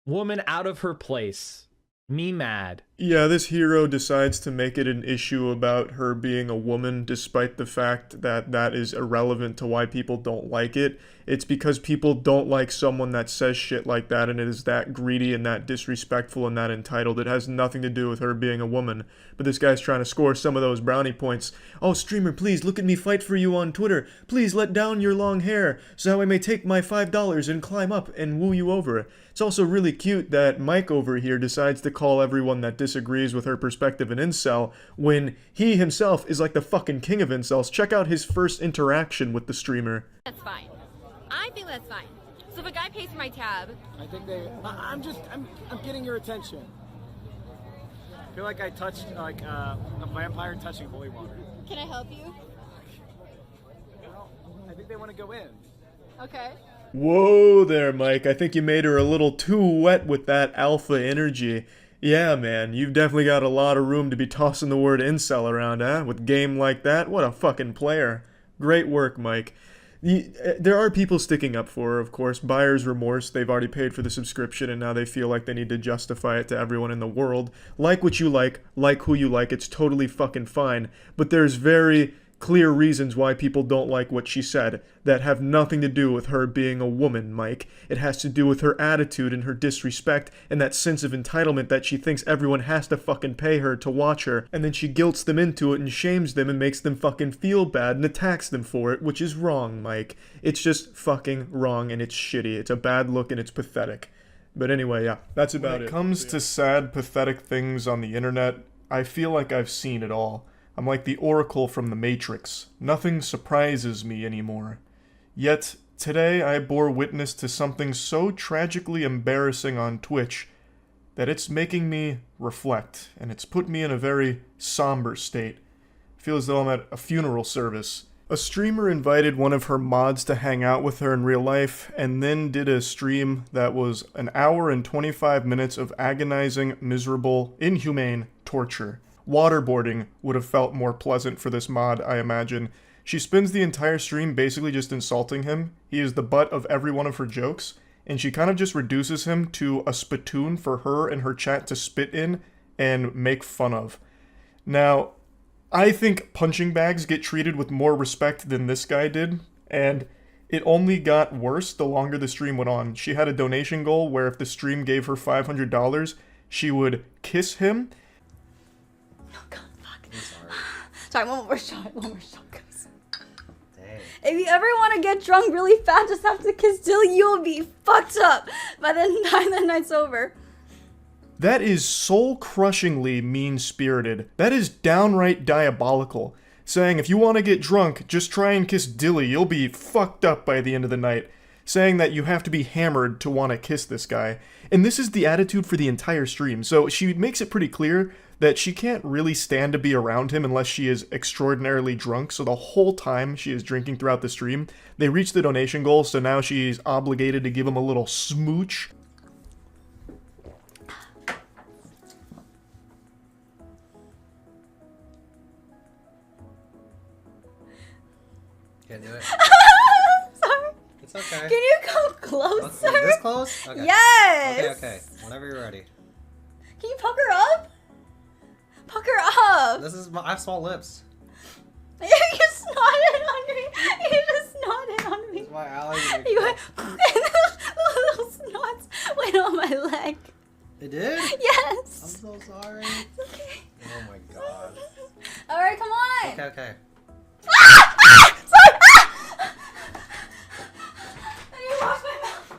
Speaker 15: woman out of her place, me mad.
Speaker 1: Yeah, this hero decides to make it an issue about her being a woman, despite the fact that that is irrelevant to why people don't like it. It's because people don't like someone that says shit like that, and it is that greedy and that disrespectful and that entitled. It has nothing to do with her being a woman. But this guy's trying to score some of those brownie points. Oh, streamer, please look at me fight for you on Twitter. Please let down your long hair so I may take my $5 and climb up and woo you over. It's also really cute that Mike over here decides to call everyone that disagrees with her perspective an incel when he himself is like the fucking king of incels. Check out his first interaction with the streamer.
Speaker 3: That's fine. I think that's fine. So if a guy pays for my tab,
Speaker 6: I think I'm getting your attention. I feel like I touched like a vampire touching holy water.
Speaker 3: can I help you?
Speaker 6: I think they want to go in.
Speaker 3: Okay.
Speaker 1: Whoa there, Mike. I think you made her a little too wet with that alpha energy. Yeah, man, you've definitely got a lot of room to be tossing the word incel around, huh? With game like that? What a fucking player. Great work, Mike. There are people sticking up for her, of course. Buyer's remorse. They've already paid for the subscription, and now they feel like they need to justify it to everyone in the world. Like what you like who you like. It's totally fucking fine. But there's very clear reasons why people don't like what she said that have nothing to do with her being a woman, Mike. It has to do with her attitude and her disrespect and that sense of entitlement that she thinks everyone has to fucking pay her to watch her, and then she guilts them into it and shames them and makes them fucking feel bad and attacks them for it, which is wrong, Mike. It's just fucking wrong and it's shitty. It's a bad look and it's pathetic. But anyway, yeah, that's about it. When it comes to sad, pathetic things on the internet, I feel like I've seen it all. I'm like the Oracle from the Matrix. Nothing surprises me anymore. Yet, today I bore witness to something so tragically embarrassing on Twitch that it's making me reflect, and it's put me in a very somber state. I feel as though I'm at a funeral service. A streamer invited one of her mods to hang out with her in real life, and then did a stream that was an hour and 25 minutes of agonizing, miserable, inhumane torture. Waterboarding would have felt more pleasant for this mod, I imagine. She spends the entire stream basically just insulting him. He is the butt of every one of her jokes, and she kind of just reduces him to a spittoon for her and her chat to spit in and make fun of. Now, I think punching bags get treated with more respect than this guy did, and it only got worse the longer the stream went on. She had a donation goal where if the stream gave her $500, she would kiss him.
Speaker 16: Oh god, fuck. I'm sorry. Sorry, one more shot, guys.
Speaker 17: Dang.
Speaker 16: If you ever want to get drunk really fast, just have to kiss Dilly, you'll be fucked up by the time the night's over.
Speaker 1: That is soul-crushingly mean-spirited. That is downright diabolical. Saying if you want to get drunk, just try and kiss Dilly, you'll be fucked up by the end of the night. Saying that you have to be hammered to want to kiss this guy. And this is the attitude for the entire stream, so she makes it pretty clear that she can't really stand to be around him unless she is extraordinarily drunk, so the whole time she is drinking throughout the stream. They reach the donation goal, so now she's obligated to give him a little smooch.
Speaker 17: Can't do it.
Speaker 16: Sorry.
Speaker 17: It's okay.
Speaker 16: Can you come closer?
Speaker 17: Okay, this close? Okay.
Speaker 16: Yes.
Speaker 17: Okay. Whenever you're ready.
Speaker 16: Can you pucker up? Pucker up.
Speaker 17: This is I have small lips.
Speaker 16: You just nodded on me. You just nodded on me.
Speaker 17: This is my allergy.
Speaker 16: You went, little snots went on my leg.
Speaker 17: It did?
Speaker 16: Yes.
Speaker 17: I'm so sorry.
Speaker 16: It's okay.
Speaker 17: Oh my god.
Speaker 16: All right, come on.
Speaker 17: Okay.
Speaker 16: Sorry. I need to wash my mouth.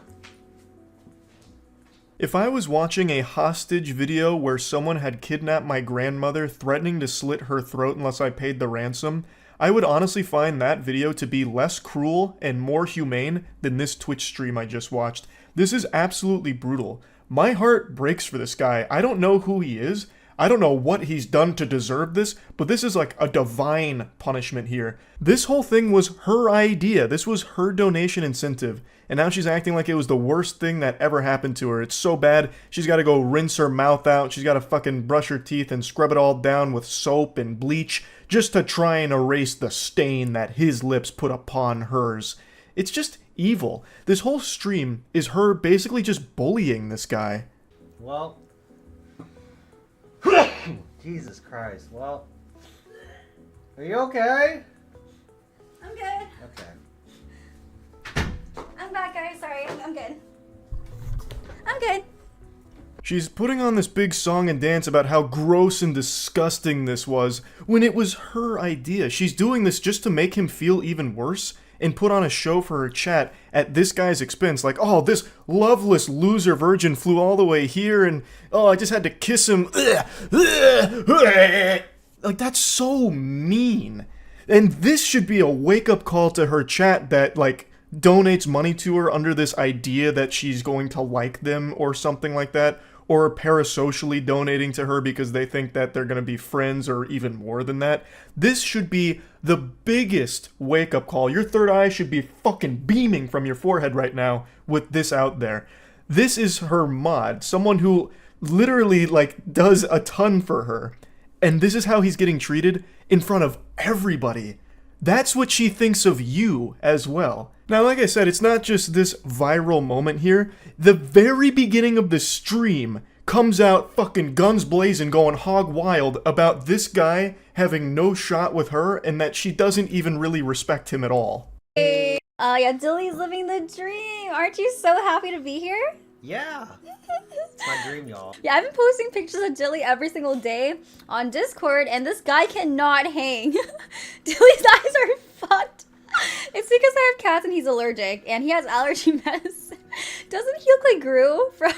Speaker 1: If I was watching a hostage video where someone had kidnapped my grandmother, threatening to slit her throat unless I paid the ransom, I would honestly find that video to be less cruel and more humane than this Twitch stream I just watched. This is absolutely brutal. My heart breaks for this guy. I don't know who he is. I don't know what he's done to deserve this, but this is like a divine punishment here. This whole thing was her idea. This was her donation incentive. And now she's acting like it was the worst thing that ever happened to her. It's so bad, she's got to go rinse her mouth out. She's got to fucking brush her teeth and scrub it all down with soap and bleach just to try and erase the stain that his lips put upon hers. It's just evil. This whole stream is her basically just bullying this guy.
Speaker 17: Well. Jesus Christ. Well. Are you okay?
Speaker 16: I'm good.
Speaker 17: Okay.
Speaker 16: I'm back, guys. Sorry. I'm good. I'm good.
Speaker 1: She's putting on this big song and dance about how gross and disgusting this was, when it was her idea. She's doing this just to make him feel even worse, and put on a show for her chat at this guy's expense. Like, oh, this loveless loser virgin flew all the way here, and oh, I just had to kiss him. Like, that's so mean. And this should be a wake-up call to her chat that, like, donates money to her under this idea that she's going to like them or something like that, or parasocially donating to her because they think that they're going to be friends or even more than that. This should be the biggest wake-up call. Your third eye should be fucking beaming from your forehead right now with this out there. This is her mod, someone who literally, like, does a ton for her. And this is how he's getting treated in front of everybody. That's what she thinks of you as well. Now, like I said, it's not just this viral moment here. The very beginning of the stream comes out fucking guns blazing, going hog wild about this guy having no shot with her and that she doesn't even really respect him at all.
Speaker 16: Hey. Yeah, Dilly's living the dream. Aren't you so happy to be here?
Speaker 17: Yeah. It's my dream, y'all.
Speaker 16: Yeah, I've been posting pictures of Dilly every single day on Discord, and this guy cannot hang. Dilly's eyes are fucked. It's because I have cats and he's allergic, and he has allergy medicine. Doesn't he look like Gru from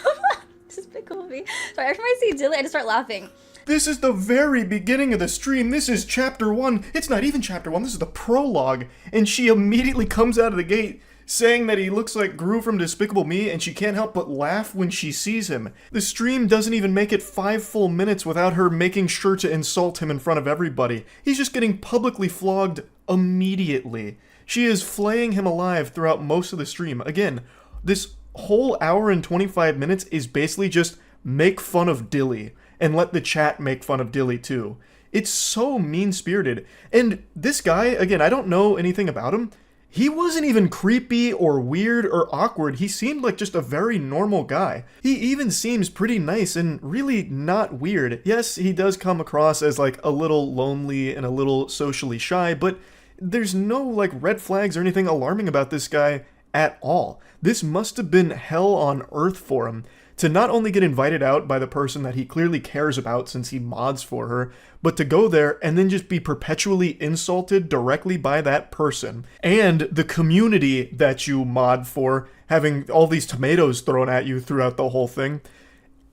Speaker 16: Despicable Me? Sorry, every time I see Dilly, I just start laughing.
Speaker 1: This is the very beginning of the stream. This is chapter 1. It's not even chapter 1. This is the prologue. And she immediately comes out of the gate saying that he looks like Gru from Despicable Me, and she can't help but laugh when she sees him. The stream doesn't even make it 5 full minutes without her making sure to insult him in front of everybody. He's just getting publicly flogged immediately. She is flaying him alive throughout most of the stream. Again, this whole hour and 25 minutes is basically just make fun of Dilly and let the chat make fun of Dilly too. It's so mean-spirited. And this guy, again, I don't know anything about him. He wasn't even creepy or weird or awkward. He seemed like just a very normal guy. He even seems pretty nice and really not weird. Yes, he does come across as like a little lonely and a little socially shy, but there's no like red flags or anything alarming about this guy at all. This must have been hell on earth for him to not only get invited out by the person that he clearly cares about since he mods for her, but to go there and then just be perpetually insulted directly by that person and the community that you mod for, having all these tomatoes thrown at you throughout the whole thing.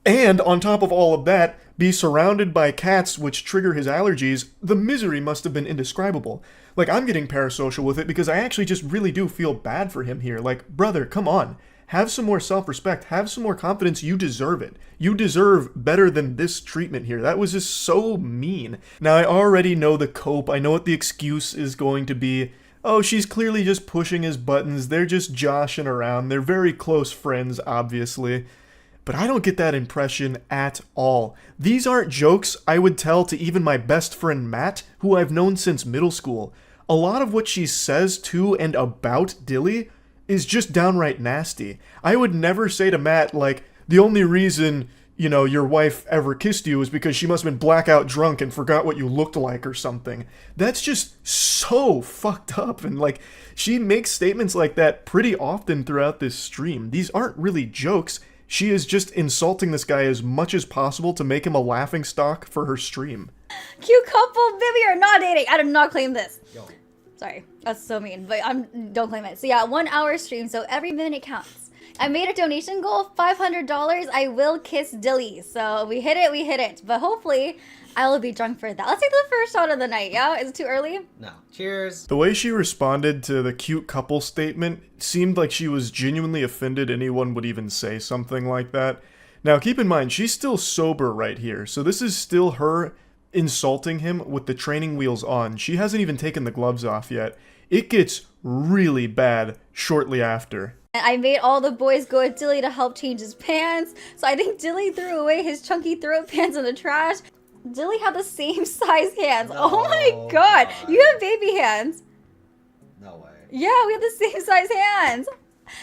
Speaker 1: And on top of all of that, be surrounded by cats which trigger his allergies. The misery must have been indescribable. Like, I'm getting parasocial with it because I actually just really do feel bad for him here. Like, brother, come on. Have some more self-respect. Have some more confidence. You deserve it. You deserve better than this treatment here. That was just so mean. Now, I already know the cope. I know what the excuse is going to be. Oh, she's clearly just pushing his buttons. They're just joshing around. They're very close friends, obviously. But I don't get that impression at all. These aren't jokes I would tell to even my best friend Matt, who I've known since middle school. A lot of what she says to and about Dilly is just downright nasty. I would never say to Matt, like, the only reason, you know, your wife ever kissed you is because she must have been blackout drunk and forgot what you looked like or something. That's just so fucked up. And, like, she makes statements like that pretty often throughout this stream. These aren't really jokes. She is just insulting this guy as much as possible to make him a laughingstock for her stream.
Speaker 16: Cute couple, Vivi are not dating. I did not claim this. Yo. Sorry, that's so mean, but don't claim it. So yeah, 1 hour stream, so every minute counts. I made a donation goal of $500. I will kiss Dilly. So we hit it. But hopefully, I will be drunk for that. Let's take the first shot of the night, yeah? Is it too early?
Speaker 17: No. Cheers.
Speaker 1: The way she responded to the cute couple statement seemed like she was genuinely offended anyone would even say something like that. Now, keep in mind, she's still sober right here, so this is still her insulting him with the training wheels on. She hasn't even taken the gloves off yet. It gets really bad shortly after.
Speaker 16: I made all the boys go with Dilly to help change his pants. So I think Dilly threw away his chunky throat pants in the trash. Dilly had the same size hands.
Speaker 17: No,
Speaker 16: oh my god. You have baby hands.
Speaker 17: No way.
Speaker 16: Yeah, we have the same size hands.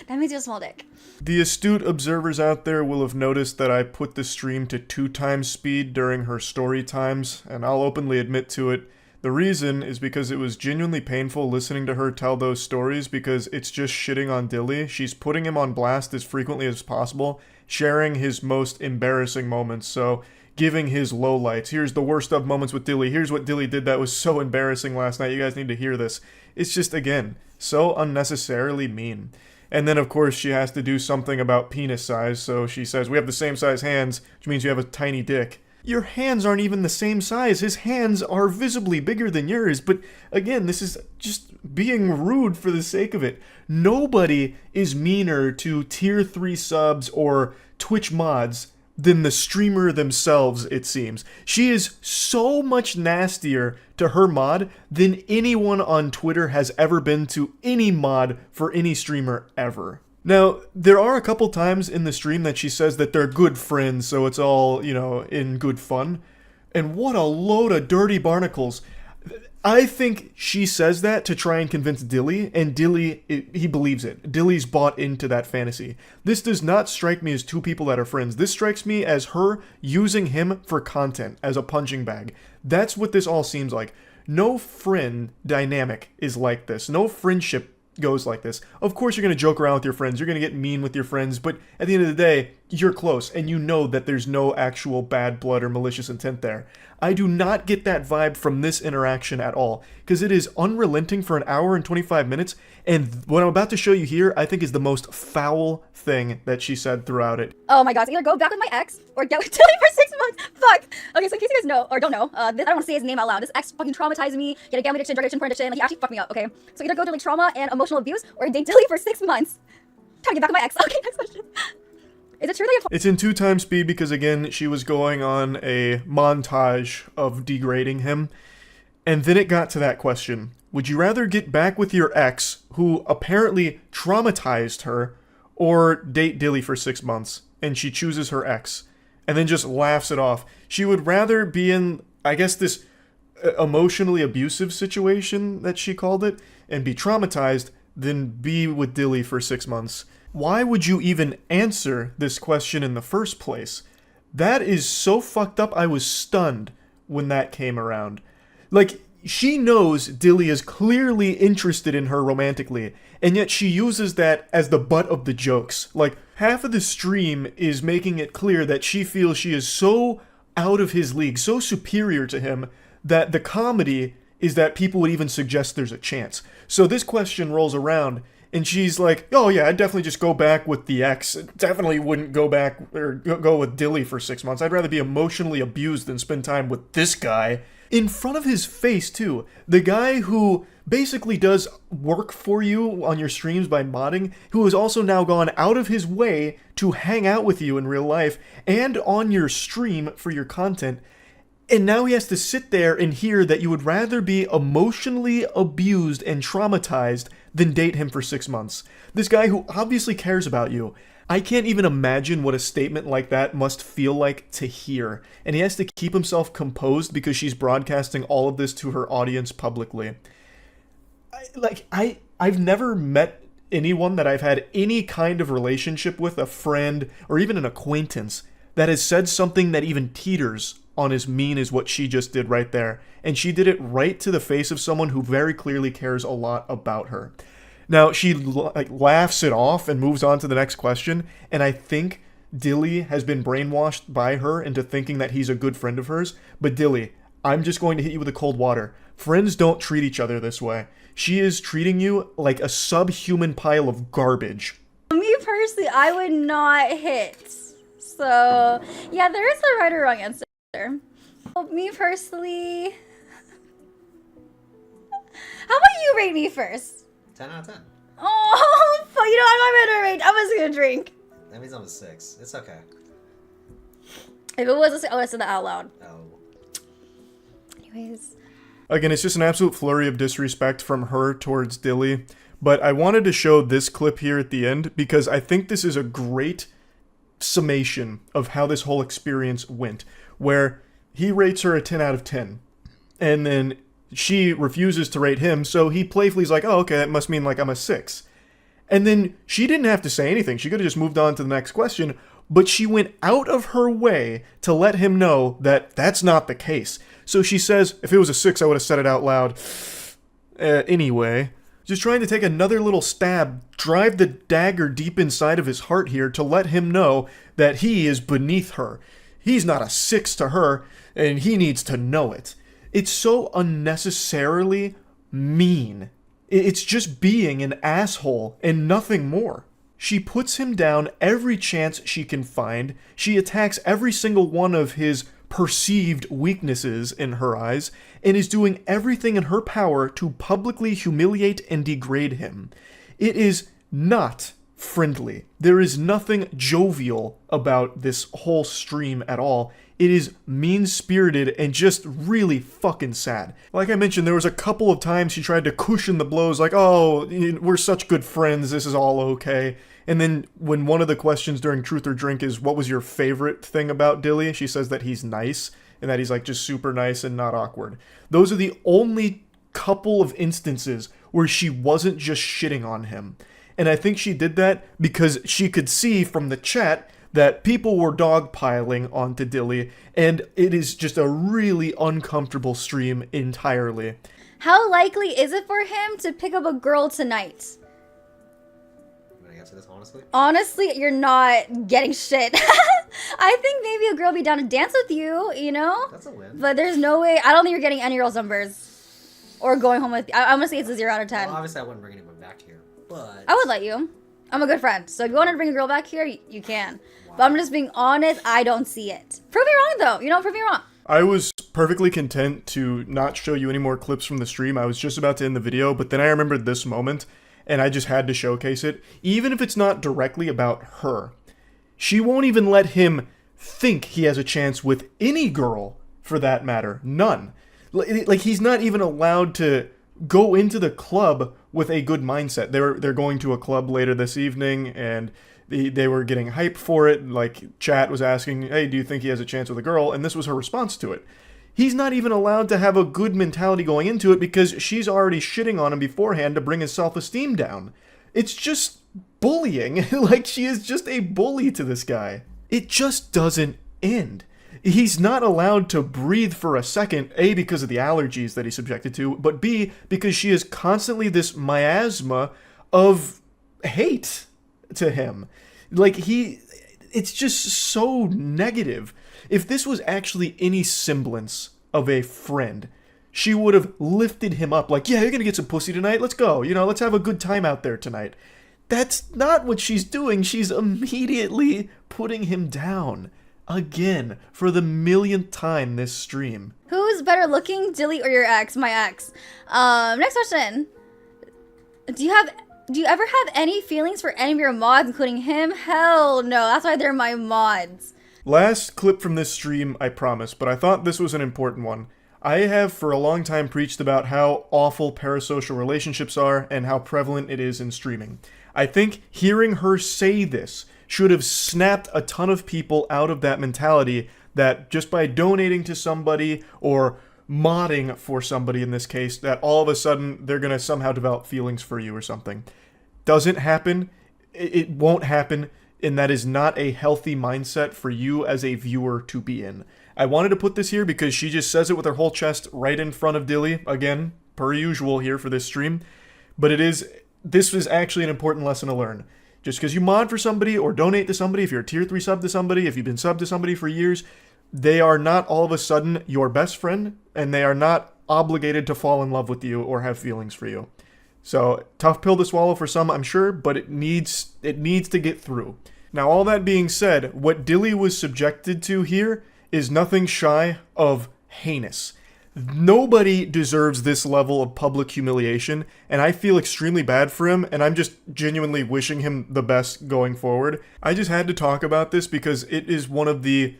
Speaker 16: That means you have a small dick.
Speaker 1: The astute observers out there will have noticed that I put the stream to 2x speed during her story times, and I'll openly admit to it. The reason is because it was genuinely painful listening to her tell those stories because it's just shitting on Dilly. She's putting him on blast as frequently as possible, sharing his most embarrassing moments, so giving his lowlights. Here's the worst of moments with Dilly. Here's what Dilly did that was so embarrassing last night. You guys need to hear this. It's just, again, so unnecessarily mean. And then, of course, she has to do something about penis size, so she says, we have the same size hands, which means you have a tiny dick. Your hands aren't even the same size. His hands are visibly bigger than yours, but again, this is just being rude for the sake of it. Nobody is meaner to tier 3 subs or Twitch mods than the streamer themselves, it seems. She is so much nastier to her mod than anyone on Twitter has ever been to any mod for any streamer ever. Now, there are a couple times in the stream that she says that they're good friends, so it's all, you know, in good fun. And what a load of dirty barnacles. I think she says that to try and convince Dilly, and Dilly, he believes it. Dilly's bought into that fantasy. This does not strike me as two people that are friends. This strikes me as her using him for content, as a punching bag. That's what this all seems like. No friend dynamic is like this. No friendship goes like this. Of course you're going to joke around with your friends, you're going to get mean with your friends, but at the end of the day, you're close, and you know that there's no actual bad blood or malicious intent there. I do not get that vibe from this interaction at all, because it is unrelenting for 1 hour and 25 minutes, and what I'm about to show you here, I think is the most foul thing that she said throughout it.
Speaker 16: Oh my god, so either go back with my ex, or get with Dilly for 6 months. Fuck! Okay, so in case you guys know, or don't know, I don't want to say his name out loud. This ex fucking traumatized me. He had a gambling addiction, drug addiction, porn addiction, like he actually fucked me up, okay? So either go through like trauma and emotional abuse, or date Dilly for 6 months. Try to get back with my ex. Okay, next question. Is it true that
Speaker 1: It's in 2x speed because, again, she was going on a montage of degrading him. And then it got to that question. Would you rather get back with your ex, who apparently traumatized her, or date Dilly for 6 months, and she chooses her ex, and then just laughs it off? She would rather be in, I guess, this emotionally abusive situation that she called it, and be traumatized, than be with Dilly for 6 months. Why would you even answer this question in the first place? That is so fucked up. I was stunned when that came around. Like, she knows Dilly is clearly interested in her romantically, and yet she uses that as the butt of the jokes. Like, half of the stream is making it clear that she feels she is so out of his league, so superior to him, that the comedy is that people would even suggest there's a chance. So this question rolls around, and she's like, oh yeah, I'd definitely just go back with the ex. Definitely wouldn't go back, or go with Dilly for 6 months. I'd rather be emotionally abused than spend time with this guy. In front of his face, too. The guy who basically does work for you on your streams by modding, who has also now gone out of his way to hang out with you in real life and on your stream for your content. And now he has to sit there and hear that you would rather be emotionally abused and traumatized than date him for 6 months. This guy who obviously cares about you. I can't even imagine what a statement like that must feel like to hear. And he has to keep himself composed because she's broadcasting all of this to her audience publicly. I've never met anyone that I've had any kind of relationship with, a friend or even an acquaintance, that has said something that even teeters on as mean as what she just did right there. And she did it right to the face of someone who very clearly cares a lot about her. Now, she laughs it off and moves on to the next question, and I think Dilly has been brainwashed by her into thinking that he's a good friend of hers. But Dilly, I'm just going to hit you with the cold water. Friends don't treat each other this way. She is treating you like a subhuman pile of garbage.
Speaker 16: Me personally, I would not hit. So, yeah, there is a right or wrong answer. Well, me personally... How about you rate me first?
Speaker 17: 10 out of 10.
Speaker 16: Oh, fuck, you know, I'm not ready to rate. I'm just gonna drink.
Speaker 17: That means I'm a 6. It's okay.
Speaker 16: If it was a 6, I would have said that out loud.
Speaker 17: Oh.
Speaker 16: Anyways.
Speaker 1: Again, it's just an absolute flurry of disrespect from her towards Dilly. But I wanted to show this clip here at the end because I think this is a great summation of how this whole experience went. Where he rates her a 10 out of 10. And then she refuses to rate him, so he playfully is like, oh, okay, that must mean like I'm a 6. And then she didn't have to say anything. She could have just moved on to the next question, but she went out of her way to let him know that that's not the case. So she says, if it was a 6, I would have said it out loud. Anyway, just trying to take another little stab, drive the dagger deep inside of his heart here to let him know that he is beneath her. He's not a 6 to her, and he needs to know it. It's so unnecessarily mean. It's just being an asshole and nothing more. She puts him down every chance she can find. She attacks every single one of his perceived weaknesses in her eyes and is doing everything in her power to publicly humiliate and degrade him. It is not friendly. There is nothing jovial about this whole stream at all. It is mean-spirited and just really fucking sad. Like I mentioned, there was a couple of times she tried to cushion the blows, like, oh, we're such good friends, this is all okay. And then when one of the questions during Truth or Drink is, what was your favorite thing about Dilly? She says that he's nice, and that he's like just super nice and not awkward. Those are the only couple of instances where she wasn't just shitting on him. And I think she did that because she could see from the chat that people were dogpiling onto Dilly, and it is just a really uncomfortable stream entirely.
Speaker 16: How likely is it for him to pick up a girl tonight?
Speaker 17: I'm gonna answer this honestly.
Speaker 16: Honestly, you're not getting shit. I think maybe a girl be down to dance with you, you know?
Speaker 17: That's a win.
Speaker 16: But there's no way, I don't think you're getting any girl's numbers. Or going home with, I'm gonna say it's a 0 out of 10.
Speaker 17: Well, obviously I wouldn't bring anyone back here, but...
Speaker 16: I would let you. I'm a good friend. So if you want to bring a girl back here, you can. Wow. But I'm just being honest, I don't see it. Prove me wrong though. You know, prove me wrong.
Speaker 1: I was perfectly content to not show you any more clips from the stream. I was just about to end the video, but then I remembered this moment, and I just had to showcase it. Even if it's not directly about her, she won't even let him think he has a chance with any girl, for that matter. None. Like, he's not even allowed to go into the club with a good mindset. They're going to a club later this evening, and they were getting hype for it. Like, chat was asking, hey, do you think he has a chance with a girl? And this was her response to it. He's not even allowed to have a good mentality going into it because she's already shitting on him beforehand to bring his self-esteem down. It's just bullying. Like, she is just a bully to this guy. It just doesn't end. He's not allowed to breathe for a second, A, because of the allergies that he's subjected to, but B, because she is constantly this miasma of hate to him. Like, it's just so negative. If this was actually any semblance of a friend, she would have lifted him up like, yeah, you're gonna get some pussy tonight, let's go, let's have a good time out there tonight. That's not what she's doing. She's immediately putting him down. Again, for the millionth time this stream.
Speaker 16: Who's better looking, Dilly or your ex? My ex. Next question. Do you ever have any feelings for any of your mods, including him? Hell no, that's why they're my mods.
Speaker 1: Last clip from this stream, I promise, but I thought this was an important one. I have for a long time preached about how awful parasocial relationships are and how prevalent it is in streaming. I think hearing her say this should have snapped a ton of people out of that mentality that just by donating to somebody or modding for somebody in this case, that all of a sudden they're going to somehow develop feelings for you or something. Doesn't happen. It won't happen. And that is not a healthy mindset for you as a viewer to be in. I wanted to put this here because she just says it with her whole chest right in front of Dilly. Again, per usual here for this stream. But this was actually an important lesson to learn. Just because you mod for somebody or donate to somebody, if you're a tier 3 sub to somebody, if you've been sub to somebody for years, they are not all of a sudden your best friend, and they are not obligated to fall in love with you or have feelings for you. So, tough pill to swallow for some, I'm sure, but it needs to get through. Now, all that being said, what Dilly was subjected to here is nothing shy of heinous. Nobody deserves this level of public humiliation, and I feel extremely bad for him, and I'm just genuinely wishing him the best going forward. I just had to talk about this because it is one of the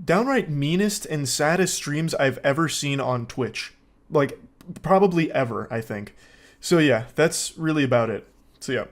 Speaker 1: downright meanest and saddest streams I've ever seen on Twitch. Like, probably ever, I think. So yeah, that's really about it. So yeah.